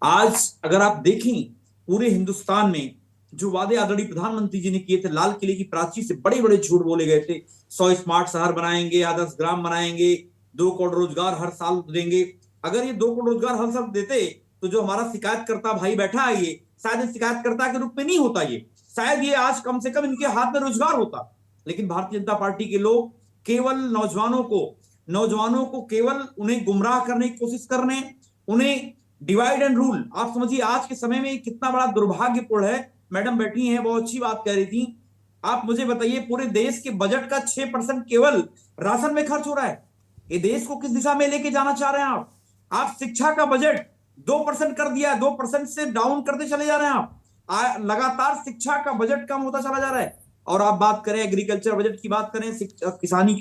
आज अगर आप देखें पूरे हिंदुस्तान में जो वादे आदरणीय प्रधानमंत्री जी ने किए थे, लाल किले की प्राचीर से बड़े बड़े झूठ बोले गए थे। 100 स्मार्ट शहर बनाएंगे, आदर्श ग्राम बनाएंगे, 2 करोड़ रोजगार हर साल देंगे। अगर ये 2 करोड़ रोजगार हर साल देते तो जो हमारा शिकायतकर्ता भाई बैठा है, ये शायद शिकायतकर्ता के रूप में नहीं होता, ये शायद ये आज कम से कम इनके हाथ में रोजगार होता। लेकिन भारतीय जनता पार्टी के लोग केवल नौजवानों को केवल उन्हें गुमराह करने की कोशिश करने, उन्हें डिवाइड एंड रूल। आप समझिए आज के समय में कितना बड़ा दुर्भाग्यपूर्ण है। मैडम बैठी हैं, बहुत अच्छी बात कह रही थी। आप मुझे बताइए, पूरे देश के बजट का 6% केवल राशन में खर्च हो रहा है। ये देश को किस दिशा में लेके जाना चाह रहे हैं आप? आप शिक्षा का बजट 2% कर दिया, 2% से डाउन करते चले जा रहे हैं आप। लगातार शिक्षा का बजट कम होता चला जा रहा है। और आप बात करें एग्रीकल्चर बजट की बात करें, किसानों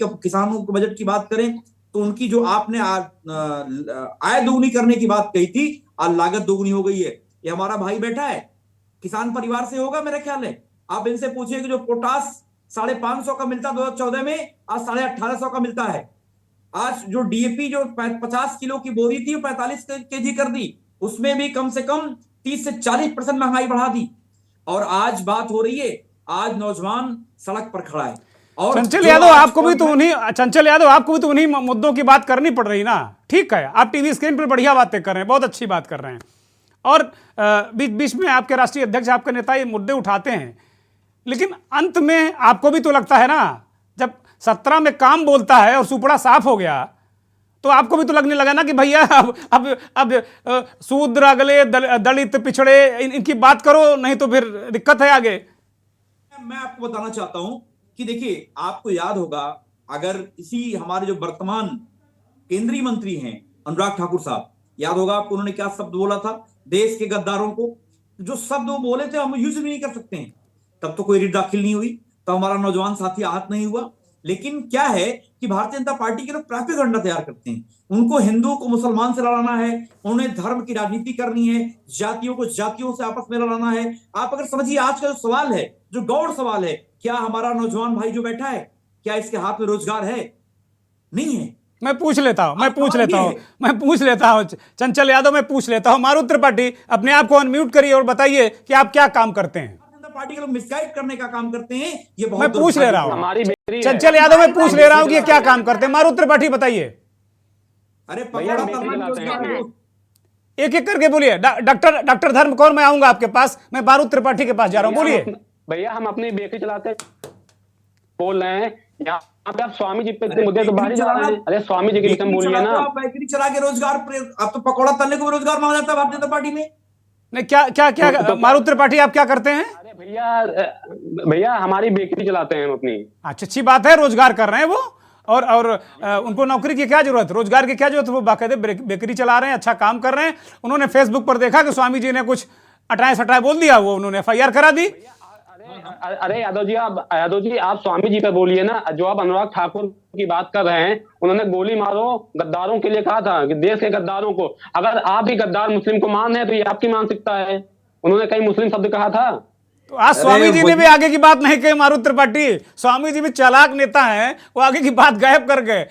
के बजट की बात करें, तो उनकी जो आपने आय दोगुनी करने की बात कही थी, आज लागत दोगुनी हो गई है। ये हमारा भाई बैठा है, किसान परिवार से होगा मेरे ख्याल है। आप इनसे पूछिए कि जो पोटास 550 का मिलता 2014 में, आज 1850 का मिलता है। आज जो डीएपी जो 50 किलो की बोरी थी वो 45 केजी कर दी, उसमें भी कम से कम 30 से 40% महंगाई बढ़ा दी। और आज बात हो रही है, आज नौजवान सड़क पर खड़ा है। और चंचल यादव, आपको भी तो उन्हीं मुद्दों की बात करनी पड़ रही ना। ठीक है, आप टीवी स्क्रीन पर बढ़िया बातें कर रहे हैं, बहुत अच्छी बात कर रहे हैं। और बीच बीच में आपके राष्ट्रीय अध्यक्ष, आपके नेता ये मुद्दे उठाते हैं, लेकिन अंत में आपको भी तो लगता है ना, जब 17 में काम बोलता है और सुपड़ा साफ हो गया, तो आपको भी तो लगने लगा ना कि भैया अब शूद्र, अगले, दलित, पिछड़े, इनकी बात करो, नहीं तो फिर दिक्कत है आगे। मैं आपको बताना चाहता हूं कि देखिए, आपको याद होगा, अगर इसी हमारे जो वर्तमान केंद्रीय मंत्री हैं अनुराग ठाकुर साहब, याद होगा आपको, उन्होंने क्या शब्द बोला था देश के गद्दारों को। जो शब्द वो बोले थे हम यूज भी नहीं कर सकते हैं। तब तो कोई रिट दाखिल नहीं हुई, तब हमारा नौजवान साथी आहत नहीं हुआ। लेकिन क्या है कि भारतीय जनता पार्टी के लोग प्रोपेगेंडा तैयार करते हैं। उनको हिंदुओं को मुसलमान से लड़ाना है, उन्हें धर्म की राजनीति करनी है, जातियों को जातियों से आपस में लड़ाना है। आप अगर समझिए, आज का जो सवाल है, जो गौड़ सवाल है, क्या हमारा नौजवान भाई जो बैठा है, क्या इसके हाथ में रोजगार है? नहीं है। मैं पूछ लेता हूं चंचल यादव, मैं पूछ लेता हूं, मारुति त्रिपाठी, अपने आप को अनम्यूट करिए और बताइए कि आप क्या काम करते हैं। पार्टी के लोग मिसगाइड करने का काम करते हैं, ये बहुत मैं पूछ ले रहा हूं, हमारी चंचल यादव, मैं पूछ ले रहा हूं कि ये क्या काम करते हैं। मारुति त्रिपाठी बताइए। अरे पकौड़ा तलना, एक एक करके बोलिए। डॉक्टर धर्मकौर, मैं आऊंगा आपके पास, मैं मारुति त्रिपाठी के पास जा रहा हूं, बोलिए। भैया हम अपनी बेकरी चलाते बोल रहे हैं, यहाँ पे आप स्वामी जी पे इतने मुद्दे तो बाहर ही जा रहे हैं। अरे स्वामी जी के विषय में बोलिए ना। बेकरी चला के रोजगार, अब तो पकौड़ा तलने को रोजगार माना जाता है भारतीय जनता पार्टी में। नहीं, क्या मारुति त्रिपाठी आप क्या करते हैं? अरे भैया हमारी बेकरी चलाते हैं हम अपनी। अच्छा, अच्छी बात है, रोजगार कर रहे हैं वो, और उनको नौकरी की क्या जरूरत, रोजगार की क्या जरूरत, वो बाकायदे बेकरी चला रहे हैं, अच्छा काम कर रहे हैं। उन्होंने फेसबुक पर देखा कि स्वामी जी ने कुछ अटाए सटाए बोल दिया, वो उन्होंने FIR करा दी। अरे यादव जी आप स्वामी जी पे बोलिए ना। जो आप अनुराग ठाकुर की बात कर रहे हैं, उन्होंने गोली मारो गद्दारों के लिए कहा था, कि देश के गद्दारों को। अगर आप भी गद्दार मुस्लिम को मान रहे हैं तो ये आपकी मानसिकता है। उन्होंने कहीं मुस्लिम शब्द कहा था? तो आज स्वामी जी ने भी आगे की बात नहीं कही। मारुति त्रिपाठी, स्वामी जी भी चालाक नेता हैं, वो आगे की बात गायब कर गए।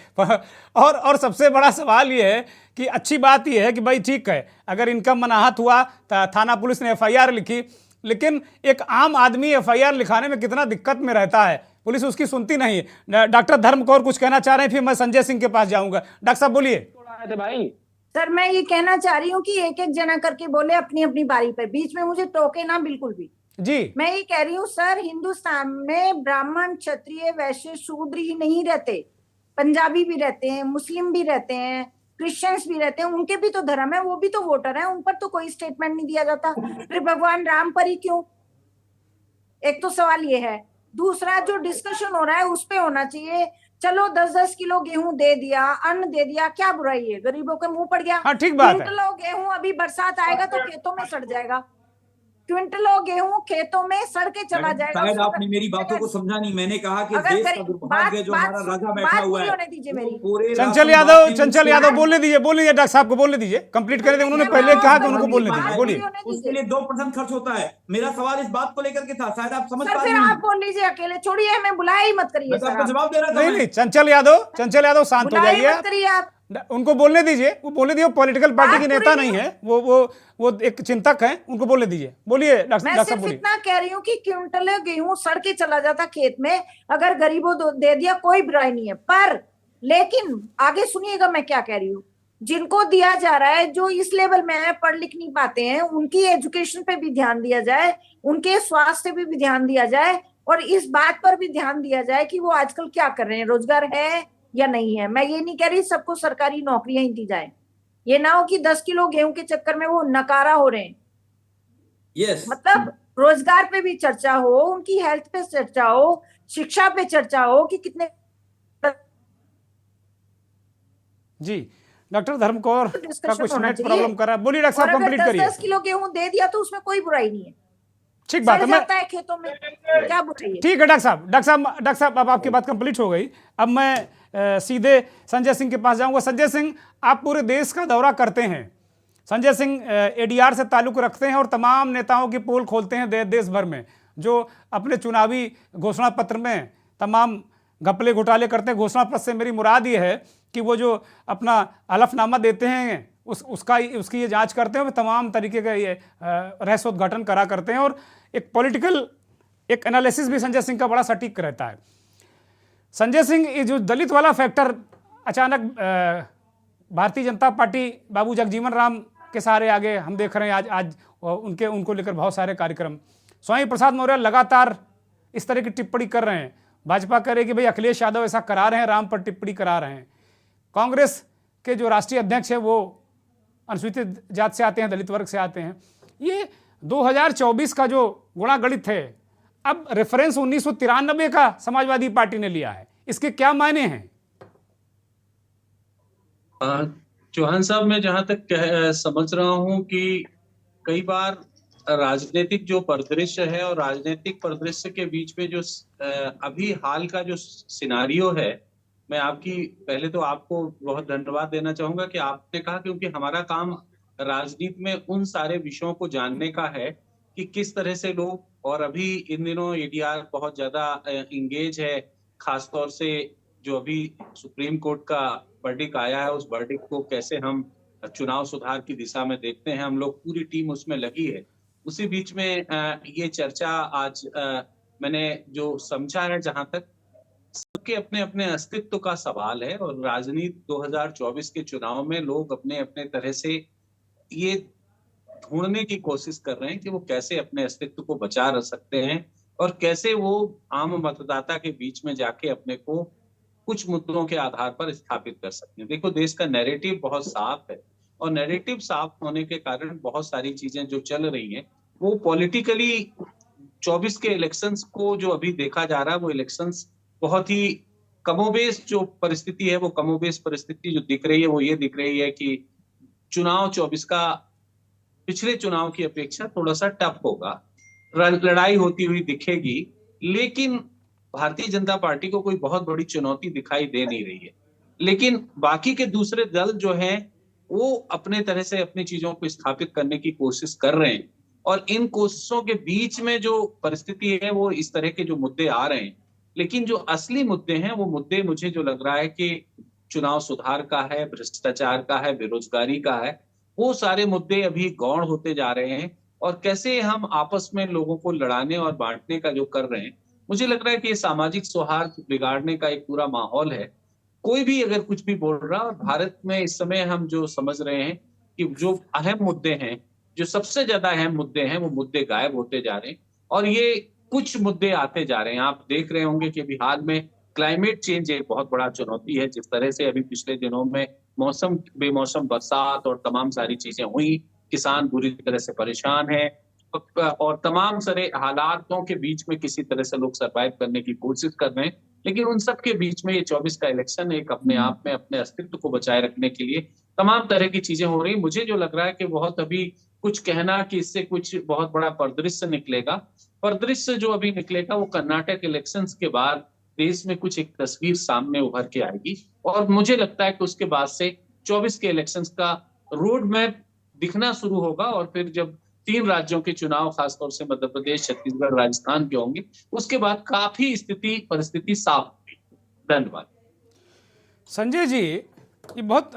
और सबसे बड़ा सवाल ये है कि अच्छी बात ये है कि भाई ठीक है, अगर इनका मनाहत हुआ, थाना पुलिस ने FIR लिखी, लेकिन एक आम आदमी FIR लिखाने में कितना दिक्कत में रहता है, पुलिस उसकी सुनती नहीं। डॉक्टर धर्मकौर कुछ कहना चाह रहे हैं, फिर मैं संजय सिंह के पास जाऊंगा। डॉक्टर साहब बोलिए। भाई सर, मैं ये कहना चाह रही हूँ कि एक एक जना करके बोले अपनी अपनी बारी पर, बीच में मुझे टोके ना बिल्कुल भी जी। मैं ये कह रही हूँ सर, हिंदुस्तान में ब्राह्मण, क्षत्रिय, वैश्य, शूद्र ही नहीं रहते, पंजाबी भी रहते हैं, मुस्लिम भी रहते हैं, क्रिश्चियंस भी रहते हैं, उनके भी तो धर्म है, वो भी तो वोटर है, उन पर तो कोई स्टेटमेंट नहीं दिया जाता। फिर भगवान राम पर ही क्यों? एक तो सवाल ये है। दूसरा, जो डिस्कशन हो रहा है उस पे होना चाहिए। चलो 10-10 किलो गेहूं दे दिया, अन्न दे दिया, क्या बुराई है? गरीबों के मुंह पड़ गया। हाँ, ठीक बात है। क्विंटलों गेहूं अभी बरसात आएगा तो खेतों में सड़ जाएगा, क्विंटलों गेहूं खेतों में सड़ के चला जाएगा। शायद आपने मेरी बातों को समझा नहीं। मैंने कहा कि देश का दुर्भाग्य जो हमारा राजा बैठा हुआ है। चंचल यादव बोलने दीजिए, डॉक्टर साहब को बोलने दीजिए, कंप्लीट कर दे। उन्होंने पहले कहा कि उनको बोलने दीजिए, बोलिए। उसके लिए 2% खर्च होता है। मेरा सवाल इस बात को लेकर के था, शायद आप समझ पा रहे हैं। आप बोल लीजिए अकेले, छोड़िए, हमें बुलाया ही मत करिए। आपको जवाब दे रहा था। नहीं, चंचल यादव शांत हो जाइए, आप उनको बोलने दीजिए। वो बोलने दीजिए, पॉलिटिकल पार्टी के नेता नहीं है, वो एक चिंतक है, उनको बोलने दीजिए। बोलिए डॉक्टर साहब, बोलिए। इतना कह रही हूँ कि क्विंटल गेहूं सड़ के चला जाता खेत में, अगर गरीबों दे दिया कोई बुराई नहीं है। पर लेकिन आगे सुनिएगा मैं क्या कह रही हूँ। जिनको दिया जा रहा है, जो इस लेवल में है, पढ़ लिख नहीं पाते हैं, उनकी एजुकेशन पे भी ध्यान दिया जाए, उनके स्वास्थ्य पे भी ध्यान दिया जाए, और इस बात पर भी ध्यान दिया जाए कि वो आजकल क्या कर रहे हैं, रोजगार है या नहीं है। मैं ये नहीं कह रही सबको सरकारी नौकरियां ही दी जाए, ये ना हो कि 10 किलो गेहूं के चक्कर में वो नकारा हो रहे हैं। yes. मतलब रोजगार पे भी चर्चा हो, उनकी हेल्थ पे चर्चा हो, शिक्षा पे चर्चा हो कि कितने। जी, डॉक्टर धर्मकौर का कुछ नेट प्रॉब्लम कर रहा है। बोलिए डॉक्टर साहब, कंप्लीट करिए। 10 किलो गेहूं दे दिया तो उसमें कोई बुराई नहीं है, ठीक बात है। जाता है खेतों में, क्या बुराई है? ठीक है डॉक्टर साहब, अब आपकी बात कंप्लीट हो गई। अब मैं सीधे संजय सिंह के पास जाऊंगा। संजय सिंह, आप पूरे देश का दौरा करते हैं। संजय सिंह ADR से ताल्लुक रखते हैं और तमाम नेताओं की पोल खोलते हैं देश भर में, जो अपने चुनावी घोषणा पत्र में तमाम घपले घोटाले करते हैं। घोषणा पत्र से मेरी मुराद ये है कि वो जो अपना हलफनामा देते हैं उसकी ये जांच करते हैं, तमाम तरीके का ये रहस्योद्घाटन करा करते हैं, और एक पॉलिटिकल एक एनालिसिस भी संजय सिंह का बड़ा सटीक रहता है। संजय सिंह, ये जो दलित वाला फैक्टर अचानक भारतीय जनता पार्टी बाबू जगजीवन राम के सहारे आगे हम देख रहे हैं आज उनको लेकर बहुत सारे कार्यक्रम। स्वामी प्रसाद मौर्य लगातार इस तरह की टिप्पणी कर रहे हैं। भाजपा कह रही है कि भाई अखिलेश यादव ऐसा करा रहे हैं, राम पर टिप्पणी करा रहे हैं। कांग्रेस के जो राष्ट्रीय अध्यक्ष है वो अनुसूचित जात से आते हैं, दलित वर्ग से आते हैं। ये 2024 का जो गुणागणित है, अब रेफरेंस 1993 का समाजवादी पार्टी ने लिया है, इसके क्या मायने हैं? चौहान साहब, मैं जहां तक समझ रहा हूं कि कई बार राजनीतिक जो परिदृश्य है और राजनीतिक परिदृश्य के बीच में जो अभी हाल का जो सिनारियो है, मैं पहले तो आपको बहुत धन्यवाद देना चाहूंगा कि आपने कहा, क्योंकि हमारा काम राजनीति में उन सारे विषयों को जानने का है कि किस तरह से लोग, और अभी इन दिनों एडीआर बहुत ज्यादा इंगेज है, खासतौर से जो अभी सुप्रीम कोर्ट का वर्डिक्ट आया है, उस वर्डिक्ट को कैसे हम चुनाव सुधार की दिशा में देखते हैं। हम लोग पूरी टीम उसमें लगी है। उसी बीच में ये चर्चा आज मैंने जो समझा है, जहां तक सबके अपने अपने अस्तित्व का सवाल है, और राजनीति 2024 के चुनाव में लोग अपने अपने तरह से ये ढूंढने की कोशिश कर रहे हैं कि वो कैसे अपने अस्तित्व को बचा रख सकते हैं और कैसे वो आम मतदाता के बीच में जाके अपने को कुछ मुद्दों के आधार पर स्थापित कर सकते हैं। देखो, देश का नैरेटिव बहुत साफ है, और नैरेटिव साफ होने के कारण बहुत सारी चीजें जो चल रही हैं वो पॉलिटिकली 24 के इलेक्शंस को जो अभी देखा जा रहा है, वो इलेक्शंस बहुत ही कमोबेश जो परिस्थिति है, वो कमोबेश परिस्थिति जो दिख रही है वो ये दिख रही है कि चुनाव 24 का पिछले चुनाव की अपेक्षा थोड़ा सा टफ होगा, लड़ाई होती हुई दिखेगी, लेकिन भारतीय जनता पार्टी को कोई बहुत बड़ी चुनौती दिखाई दे नहीं रही है। लेकिन बाकी के दूसरे दल जो हैं वो अपने तरह से अपनी चीजों को स्थापित करने की कोशिश कर रहे हैं, और इन कोशिशों के बीच में जो परिस्थिति है वो इस तरह के जो मुद्दे आ रहे हैं। लेकिन जो असली मुद्दे हैं वो मुद्दे मुझे जो लग रहा है कि चुनाव सुधार का है, भ्रष्टाचार का है, बेरोजगारी का है, वो सारे मुद्दे अभी गौण होते जा रहे हैं। और कैसे हम आपस में लोगों को लड़ाने और बांटने का जो कर रहे हैं, मुझे लग रहा है कि ये सामाजिक सौहार्द बिगाड़ने का एक पूरा माहौल है। कोई भी अगर कुछ भी बोल रहा, और भारत में इस समय हम जो समझ रहे हैं कि जो अहम मुद्दे हैं, जो सबसे ज्यादा अहम मुद्दे हैं, वो मुद्दे गायब होते जा रहे हैं, और ये कुछ मुद्दे आते जा रहे हैं। आप देख रहे होंगे कि बिहार में क्लाइमेट चेंज एक बहुत बड़ा चुनौती है। जिस तरह से अभी पिछले दिनों में मौसम बेमौसम बरसात और तमाम सारी चीजें हुई, किसान बुरी तरह से परेशान है, और तमाम सारे हालातों के बीच में किसी तरह से लोग सर्वाइव करने की कोशिश कर रहे हैं। लेकिन उन सब के बीच में ये 24 का इलेक्शन एक अपने आप में अपने अस्तित्व को बचाए रखने के लिए तमाम तरह की चीजें हो रही। मुझे जो लग रहा है कि बहुत अभी कुछ कहना कि इससे कुछ बहुत बड़ा परिदृश्य निकलेगा, परिदृश्य जो अभी निकलेगा वो कर्नाटक इलेक्शंस के बाद देश में कुछ एक तस्वीर सामने उभर के आएगी, और मुझे लगता है कि उसके बाद से 24 के इलेक्शंस का रोड मैप दिखना शुरू होगा। और फिर जब 3 राज्यों के चुनाव, खासतौर से मध्य प्रदेश, छत्तीसगढ़, राजस्थान के होंगे, उसके बाद काफी परिस्थिति साफ होगी। धन्यवाद। संजय जी, ये बहुत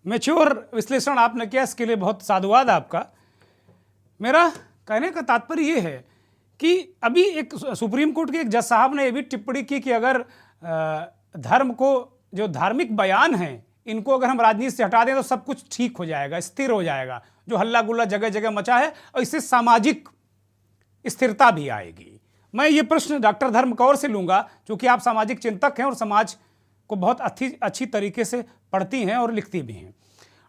मैच्योर विश्लेषण आपने किया, इसके लिए बहुत साधुवाद आपका। मेरा कहने का तात्पर्य ये है कि अभी एक सुप्रीम कोर्ट के एक जज साहब ने ये भी टिप्पणी की कि अगर धर्म को, जो धार्मिक बयान हैं, इनको अगर हम राजनीति से हटा दें तो सब कुछ ठीक हो जाएगा, स्थिर हो जाएगा, जो हल्ला गुल्ला जगह जगह मचा है, और इससे सामाजिक स्थिरता भी आएगी। मैं ये प्रश्न डॉक्टर धर्म कौर से लूंगा, क्योंकि आप सामाजिक चिंतक हैं और समाज को बहुत अच्छी तरीके से पढ़ती हैं और लिखती भी हैं।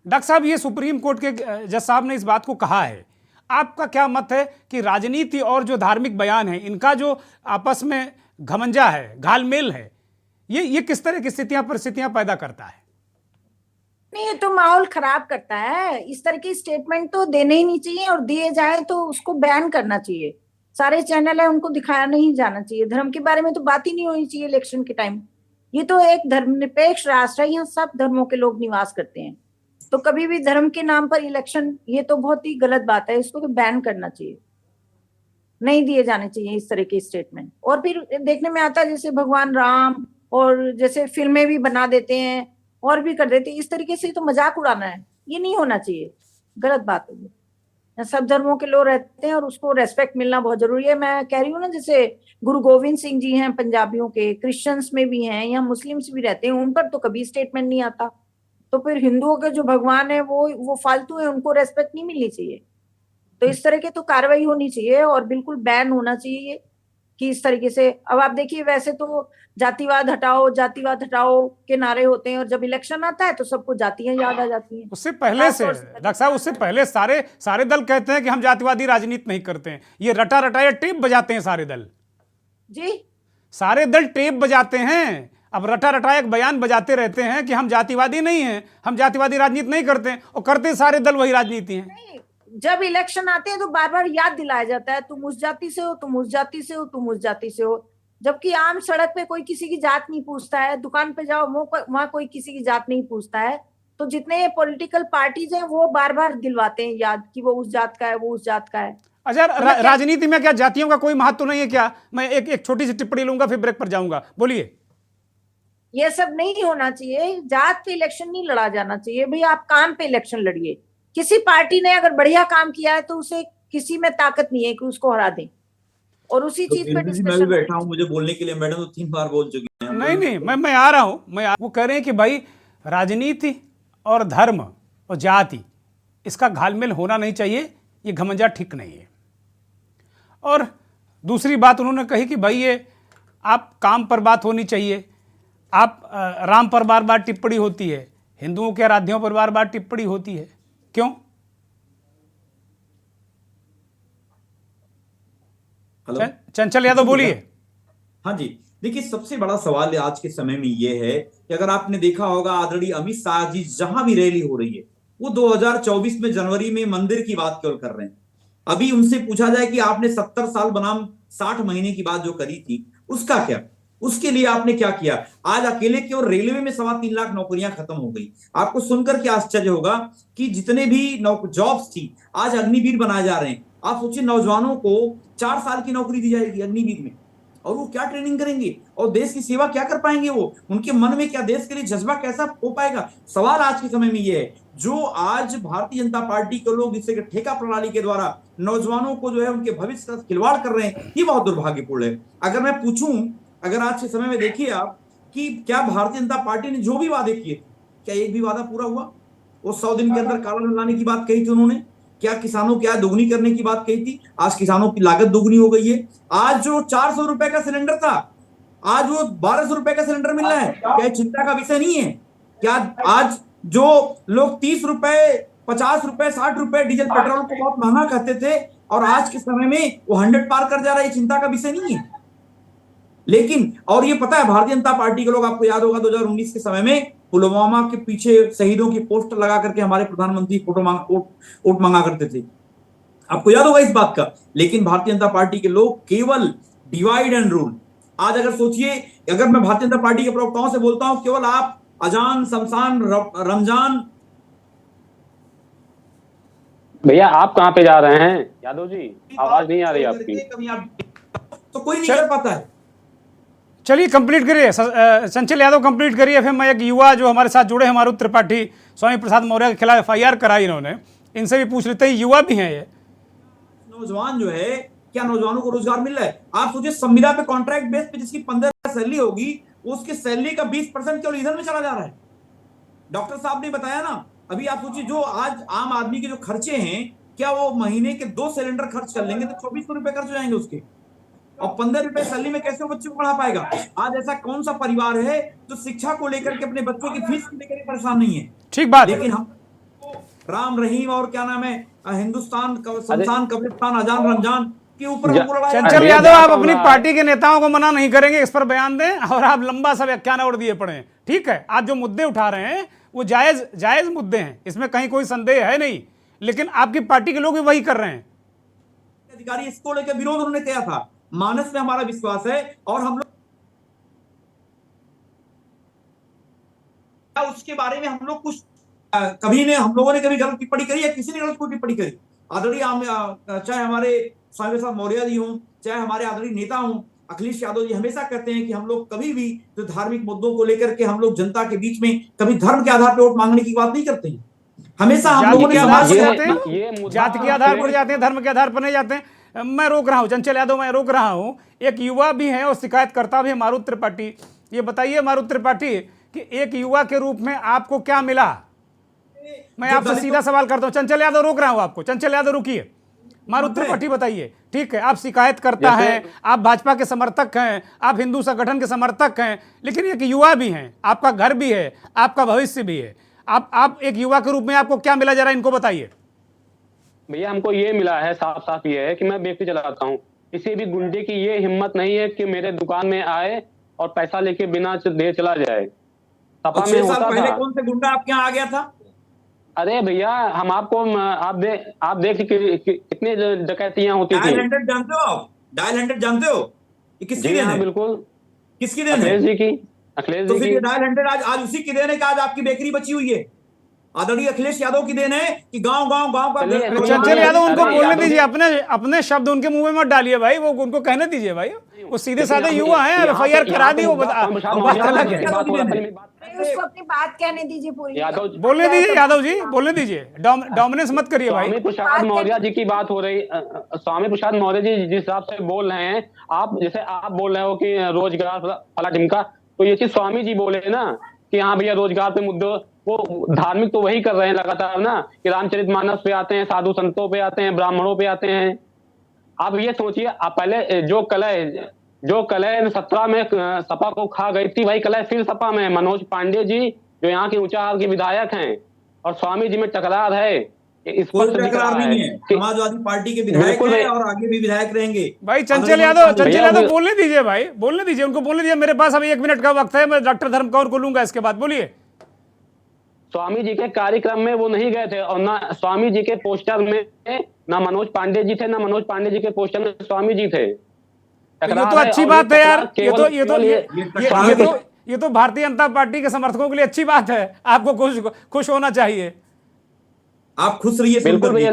डॉक्टर साहब, ये सुप्रीम कोर्ट के जज साहब ने इस बात को कहा है, आपका क्या मत है कि राजनीति और जो धार्मिक बयान है, इनका जो आपस में घमंजा है, घालमेल है, ये किस तरह की परिस्थितियां पैदा करता है? नहीं, ये तो माहौल खराब करता है। इस तरह की स्टेटमेंट तो देने ही नहीं चाहिए, और दिए जाए तो उसको बैन करना चाहिए। सारे चैनल है, उनको दिखाया नहीं जाना चाहिए। धर्म के बारे में तो बात ही नहीं होनी चाहिए इलेक्शन के टाइम। ये तो एक धर्मनिरपेक्ष राष्ट्र है, यहाँ सब धर्मों के लोग निवास करते हैं, तो कभी भी धर्म के नाम पर इलेक्शन, ये तो बहुत ही गलत बात है। इसको तो बैन करना चाहिए, नहीं दिए जाने चाहिए इस तरह के स्टेटमेंट। और फिर देखने में आता है जैसे भगवान राम, और जैसे फिल्में भी बना देते हैं और भी कर देते हैं। इस तरीके से तो मजाक उड़ाना है, ये नहीं होना चाहिए, गलत बात है। सब धर्मों के लोग रहते हैं और उसको रेस्पेक्ट मिलना बहुत जरूरी है। मैं कह रही हूँ ना, जैसे गुरु गोविंद सिंह जी हैं पंजाबियों के, क्रिश्चियंस में भी हैं, या मुस्लिम्स भी रहते हैं, उन पर तो कभी स्टेटमेंट नहीं आता। तो फिर हिंदुओं के जो भगवान है वो फालतू है, उनको रेस्पेक्ट नहीं मिलनी चाहिए। तो इस तरह की तो कार्रवाई होनी चाहिए और बिल्कुल बैन होना चाहिए कि इस तरीके से। अब आप देखिए, वैसे तो जातिवाद हटाओ के नारे होते हैं, और जब इलेक्शन आता है तो सबको जातियां याद आ जाती हैं। उससे पहले से डॉक्टर साहब, उससे पहले सारे दल कहते हैं कि हम जातिवादी राजनीति नहीं करते हैं। ये रटा रटाया टेप बजाते हैं सारे दल जी, सारे दल टेप बजाते हैं। अब रटा रटाया एक बयान बजाते रहते हैं कि हम जातिवादी नहीं हैं, हम जातिवादी राजनीति नहीं करते हैं, और करते सारे दल वही राजनीति हैं। नहीं, जब इलेक्शन आते हैं तो बार बार याद दिलाया जाता है, तुम उस जाति से हो, तुम उस जाति से हो, तुम उस जाति से हो। जबकि आम सड़क पे कोई किसी की जात नहीं पूछता है, दुकान पे जाओ वहां कोई किसी की जात नहीं पूछता है। तो जितने ये पॉलिटिकल पार्टीज हैं वो बार बार दिलवाते हैं याद कि वो उस जात का है, वो उस जात का है। अच्छा, राजनीति में क्या जातियों का कोई महत्व नहीं है क्या? मैं एक छोटी सी टिप्पणी लूंगा, फिर ब्रेक पर जाऊंगा, बोलिए। ये सब नहीं होना चाहिए, जात पे इलेक्शन नहीं लड़ा जाना चाहिए भाई, आप काम पे इलेक्शन लड़िए। किसी पार्टी ने अगर बढ़िया काम किया है तो उसे किसी में ताकत नहीं है कि उसको हरा दें, और उसी चीज पे मैं भी डिस्कशन। बैठा हूं, मुझे बोलने के लिए मैडम तो 3 बार बोल चुकी हैं। नहीं, मैं आ रहा हूं। वो कह रहे हैं कि भाई राजनीति और धर्म और जाति, इसका घालमेल होना नहीं चाहिए, ये घमंडा ठीक नहीं है। और दूसरी बात उन्होंने कही कि भाई ये आप काम पर बात होनी चाहिए। आप राम पर बार बार टिप्पणी होती है, हिंदुओं के आराध्यों पर बार बार टिप्पणी होती है, क्यों? हेलो, चंचल यादव बोलिए। हाँ जी, देखिए सबसे बड़ा सवाल आज के समय में ये है कि अगर आपने देखा होगा आदरणीय अमित शाह जी जहां भी रैली हो रही है वो 2024 में जनवरी में मंदिर की बात केवल कर रहे हैं। अभी उनसे पूछा जाए कि आपने 70 साल बनाम 60 महीने की बात जो करी थी उसका क्या, उसके लिए आपने क्या किया? आज अकेले केवल रेलवे में 3.25 लाख नौकरियां खत्म हो गई। आपको सुनकर के आश्चर्य होगा कि जितने भी जॉब्स थी आज अग्निवीर बनाए जा रहे हैं। आप सोचिए, नौजवानों को 4 साल की नौकरी दी जाएगी अग्निवीर में, और वो क्या ट्रेनिंग करेंगे और देश की सेवा क्या कर पाएंगे? वो उनके मन में क्या देश के लिए जज्बा कैसा हो पाएगा? सवाल आज के समय में ये है, जो आज भारतीय जनता पार्टी के लोग जिससे ठेका प्रणाली के द्वारा नौजवानों को जो है उनके भविष्य का खिलवाड़ कर रहे हैं, ये बहुत दुर्भाग्यपूर्ण है। अगर मैं पूछूं, अगर आज के समय में देखिए आप कि क्या भारतीय जनता पार्टी ने जो भी वादे किए, क्या एक भी वादा पूरा हुआ? वो 100 दिन के अंदर काला धन लाने की बात कही थी उन्होंने, क्या किसानों की आय दोगुनी करने की बात कही थी? आज किसानों की लागत दोगुनी हो गई है। आज जो 400 रुपए का सिलेंडर था, आज वो 1200 रुपए का सिलेंडर मिल रहा है। क्या चिंता का विषय नहीं है? क्या आज जो लोग 30 रुपए, 50 रुपए, 60 रुपए डीजल पेट्रोल को बहुत महंगा कहते थे, और आज के समय में वो 100 पार कर जा रहा है, ये चिंता का विषय नहीं है? लेकिन और ये पता है, भारतीय जनता पार्टी के लोग, आपको याद होगा 2019 के समय में पुलवामा के पीछे शहीदों की पोस्टर लगा करके हमारे प्रधानमंत्री वोट मांगा करते थे, आपको याद होगा इस बात का। लेकिन भारतीय जनता पार्टी के लोग केवल डिवाइड एंड रूल। आज अगर सोचिए, अगर मैं भारतीय जनता पार्टी के प्रवक्ताओं से बोलता हूं, केवल आप अजान, शमशान, रमजान। भैया आप कहाँ पे जा रहे हैं यादव जी? आवाज नहीं आ रही आपकी। तो कोई नहीं कर पाता है। चलिए कंप्लीट करिए, चंचल यादव कंप्लीट करिए। फिर मैं एक युवा जो हमारे साथ जुड़े हैं, मारुति त्रिपाठी, स्वामी प्रसाद मौर्य के खिलाफ FIR कराई इन्होंने, इनसे भी पूछ लेते हैं, युवा भी हैं ये। नौजवान जो है, क्या नौजवानों को रोजगार मिल रहा है? आप सोचिए, संविदा पे कॉन्ट्रैक्ट बेस पे जिसकी 15 सैलरी होगी, उसके सैलरी का 20% केवल ईंधन में चला जा रहा है। डॉक्टर साहब ने बताया ना, अभी आप सोचिए, जो आज आम आदमी के जो खर्चे हैं, क्या वो महीने के 2 सिलेंडर खर्च कर लेंगे तो 2400 रुपए खर्च हो जाएंगे उसके, और 15 रुपए सैलरी में कैसे वो बच्चे को पढ़ा पाएगा? आज ऐसा कौन सा परिवार है जो शिक्षा को लेकर के अपने बच्चों की फीस को लेकर परेशान नहीं है? ठीक बात। लेकिन हम राम रहीम और क्या नाम है, हिंदुस्तान, शमशान, कब्रिस्तान, अजान, रमजान के ऊपर चंचल यादव, आप अपनी पार्टी के नेताओं को मना नहीं करेंगे, इस पर बयान दें, और आप लंबा सा व्याख्यान और दिए पड़े। ठीक है, आज जो मुद्दे उठा रहे हैं वो जायज मुद्दे हैं, इसमें कहीं कोई संदेह है नहीं, लेकिन आपकी पार्टी के लोग भी वही कर रहे हैं। अधिकारी इसको लेकर विरोध उन्होंने किया था। मानस में हमारा विश्वास है, और हम लोग उसके बारे में हम लोग कुछ हम लोगों ने कभी गलत टिप्पणी करी या किसी ने गलत कोई टिप्पणी करी? आदरणीय चाहे हमारे स्वामी प्रसाद मौर्य जी हों, चाहे हमारे आदरणीय नेता हों अखिलेश यादव जी, हमेशा कहते हैं कि हम लोग कभी भी जो धार्मिक मुद्दों को लेकर के हम लोग जनता के बीच में कभी धर्म के आधार पर वोट मांगने की बात नहीं करते हैं। हमेशा हम लोगों ने जाति के आधार पर जाते हैं, धर्म के आधार पर नहीं जाते हैं। मैं रोक रहा हूं चंचल यादव, मैं रोक रहा हूं। एक युवा भी है और शिकायतकर्ता भी है, मारुति त्रिपाठी। ये बताइए मारुति त्रिपाठी कि एक युवा के रूप में आपको क्या मिला? मैं आपसे सीधा सवाल करता हूं। चंचल यादव, रोक रहा हूं आपको। चंचल यादव रुकिए। मारुति त्रिपाठी बताइए, ठीक है, आप शिकायत करता है, आप भाजपा के समर्थक हैं, आप हिंदू संगठन के समर्थक हैं, लेकिन एक युवा भी हैं, आपका घर भी है, आपका भविष्य भी है। आप एक युवा के रूप में आपको क्या मिला, जरा इनको बताइए। भैया हमको ये मिला है, साफ साफ ये है कि मैं बेकरी चलाता हूँ। किसी भी गुंडे की ये हिम्मत नहीं है कि मेरे दुकान में आए और पैसा लेके बिना दे चला जाए। सपा में 6 साल होता पहले था। कौन से गुंडा आपके यहाँ आ गया था? अरे भैया हम आपको आप देख कितनी डकैतियां होती थी। डायल 100 जानते हो आप? डायल 100 जानते हो? ये किसकी देन है? बिल्कुल। किसकी देन है? अखिलेश जी की। अखिलेश तो जी फिर की। ये डायल 100 आज उसी की देन है कि आज आपकी बेकरी बची हुई है। आदरणीय अखिलेश यादव की देन है कि गांव का चंचल यादव उनको बोलने दीजिए, अपने शब्द उनके मुंह में मत डालिए भाई, वो उनको कहने दीजिए भाई, वो सीधे साधे युवा हैं, FIR करा दी, वो बात अलग है। उसको अपनी बात कहने दीजिए पूरी। बोलने दीजिए यादव जी, बोलने दीजिए, डोमिनेंस मत करिए भाई। स्वामी प्रसाद मौर्य जी की बात हो रही। स्वामी प्रसाद मौर्य जी जिस हिसाब से बोल रहे हैं, आप जैसे आप बोल रहे हो कि रोजगार फला ढिमका, तो ये चीज स्वामी जी बोले ना कि हाँ भैया रोजगार पे मुद्दों, वो धार्मिक तो वही कर रहे हैं लगातार ना, कि रामचरितमानस पे आते हैं, साधु संतों पे आते हैं, ब्राह्मणों पे आते हैं। आप ये सोचिए, आप पहले जो कलह 17 में सपा को खा गई थी, वही कलह फिर सपा में। मनोज पांडे जी जो यहाँ के ऊंचाहार के विधायक हैं और स्वामी जी में टकरार है, कोई टकरार नहीं है। समाजवादी पार्टी के विधायक हैं और आगे भी विधायक रहेंगे। भाई चंचल यादव बोलने दीजिए भाई, बोलने दीजिए, उनको बोलने दीजिए। मेरे पास अभी 1 मिनट का वक्त है, मैं डॉक्टर धर्मकौर को लूंगा इसके बाद। बोलिए। स्वामी जी के कार्यक्रम में वो नहीं गए थे और ना स्वामी जी के पोस्टर में ना मनोज पांडे जी थे, ना मनोज पांडे जी के पोस्टर में स्वामी जी थे। ये तो अच्छी बात है यार, ये तो भारतीय जनता पार्टी के समर्थकों के लिए अच्छी बात है। आपको खुश होना चाहिए। आप खुश रहिए। बिल्कुल भैया।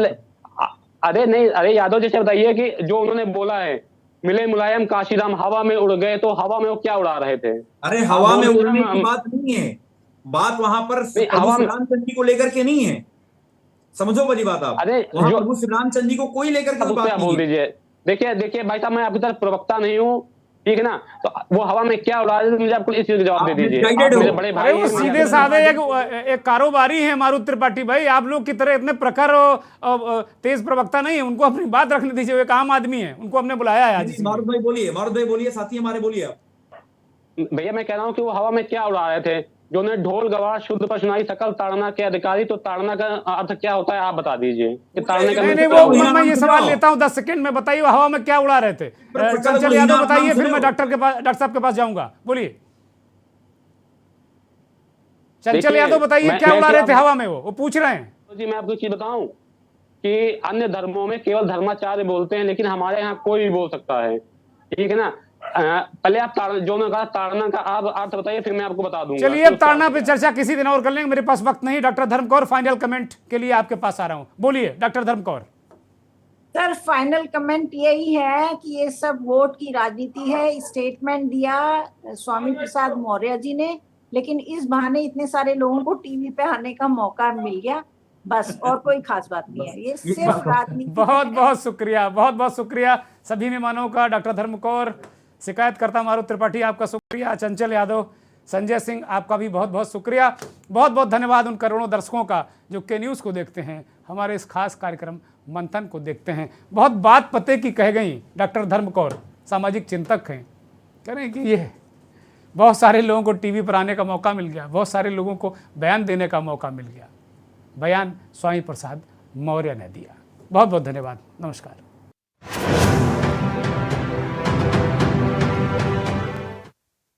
अरे नहीं, अरे यादव जैसे बताइए कि जो उन्होंने बोला है, मिले मुलायम काशीराम हवा में उड़ गए, तो हवा में वो क्या उड़ा रहे थे? अरे हवा में उड़ने की बात नहीं है, बात वहां पर प्रभु श्री रामचंद्र जी को लेकर के नहीं है। समझो बड़ी बात आप। अरे प्रभु श्री रामचंद्र जी को कोई लेकर के बात नहीं है। देखिए भाई साहब, मैं आपकी तरफ प्रवक्ता नहीं हूँ, ठीक है ना, तो वो हवा में क्या उड़ा रहे थे, मुझे आपको इस चीज का जवाब दे दीजिए। मेरे बड़े भाई वो सीधे साधे एक कारोबारी है मारुति त्रिपाठी भाई, आप लोग की तरह इतने प्रखर और तेज प्रवक्ता नहीं है। उन्को अपनी बात रखने दीजिए, वो एक आम आदमी है, उनको हमने बुलाया है आज। मारुत भाई बोलिए, साथी हमारे बोलिए आप। भैया मैं कह रहा हूँ कि वो हवा में क्या उड़ा रहे थे, जो ने ढोल गवार शुद्ध पर सुनाई सकल ताड़ना के अधिकारी, तो ताड़ना का अर्थ क्या होता है आप बता दीजिए कि ताड़ने का नहीं, मैं ये सवाल लेता हूं 10 सेकंड में, बताइए हवा में क्या उड़ा रहे थे। चंचल यादव बताइए, फिर मैं डॉक्टर साहब के पास जाऊंगा। बोलिए चंचल यादव, बताइए क्या उड़ा रहे थे हवा में? वो पूछ रहे हैं जी। मैं आपको चीज बताऊं कि अन्य धर्मों में केवल धर्माचार्य बोलते हैं, लेकिन हमारे यहाँ कोई भी बोल सकता है, ठीक है ना। पहले आप जो मैं कहा ताड़ना का आप अर्थ बताइए, फिर मैं आपको बता दूंगा। चलिए अब ताड़ना पे चर्चा किसी दिन और कर लेंगे, मेरे पास वक्त नहीं। डॉक्टर धर्मकौर, फाइनल कमेंट के लिए आपके पास आ रहा हूं। बोलिए डॉक्टर धर्मकौर। सर फाइनल कमेंट यही है कि ये सब वोट की राजनीति है। स्टेटमेंट दिया स्वामी प्रसाद मौर्य जी ने, लेकिन इस बहाने इतने सारे लोगों को टीवी पे आने का मौका मिल गया, बस, और कोई खास बात नहीं है। ये सिर्फ राजनीति। बहुत बहुत शुक्रिया, बहुत बहुत शुक्रिया सभी मेहमानों का। डॉक्टर धर्मकौर, शिकायतकर्ता मारुति त्रिपाठी, आपका शुक्रिया। चंचल यादव, संजय सिंह, आपका भी बहुत बहुत शुक्रिया। बहुत बहुत धन्यवाद उन करोड़ों दर्शकों का जो के न्यूज़ को देखते हैं, हमारे इस खास कार्यक्रम मंथन को देखते हैं। बहुत बात पते की कह गई डॉक्टर धर्मकौर, सामाजिक चिंतक हैं, कह रहे हैं कि ये बहुत सारे लोगों को टीवी पर आने का मौका मिल गया, बहुत सारे लोगों को बयान देने का मौका मिल गया। बयान स्वामी प्रसाद मौर्य ने दिया। बहुत बहुत धन्यवाद, नमस्कार।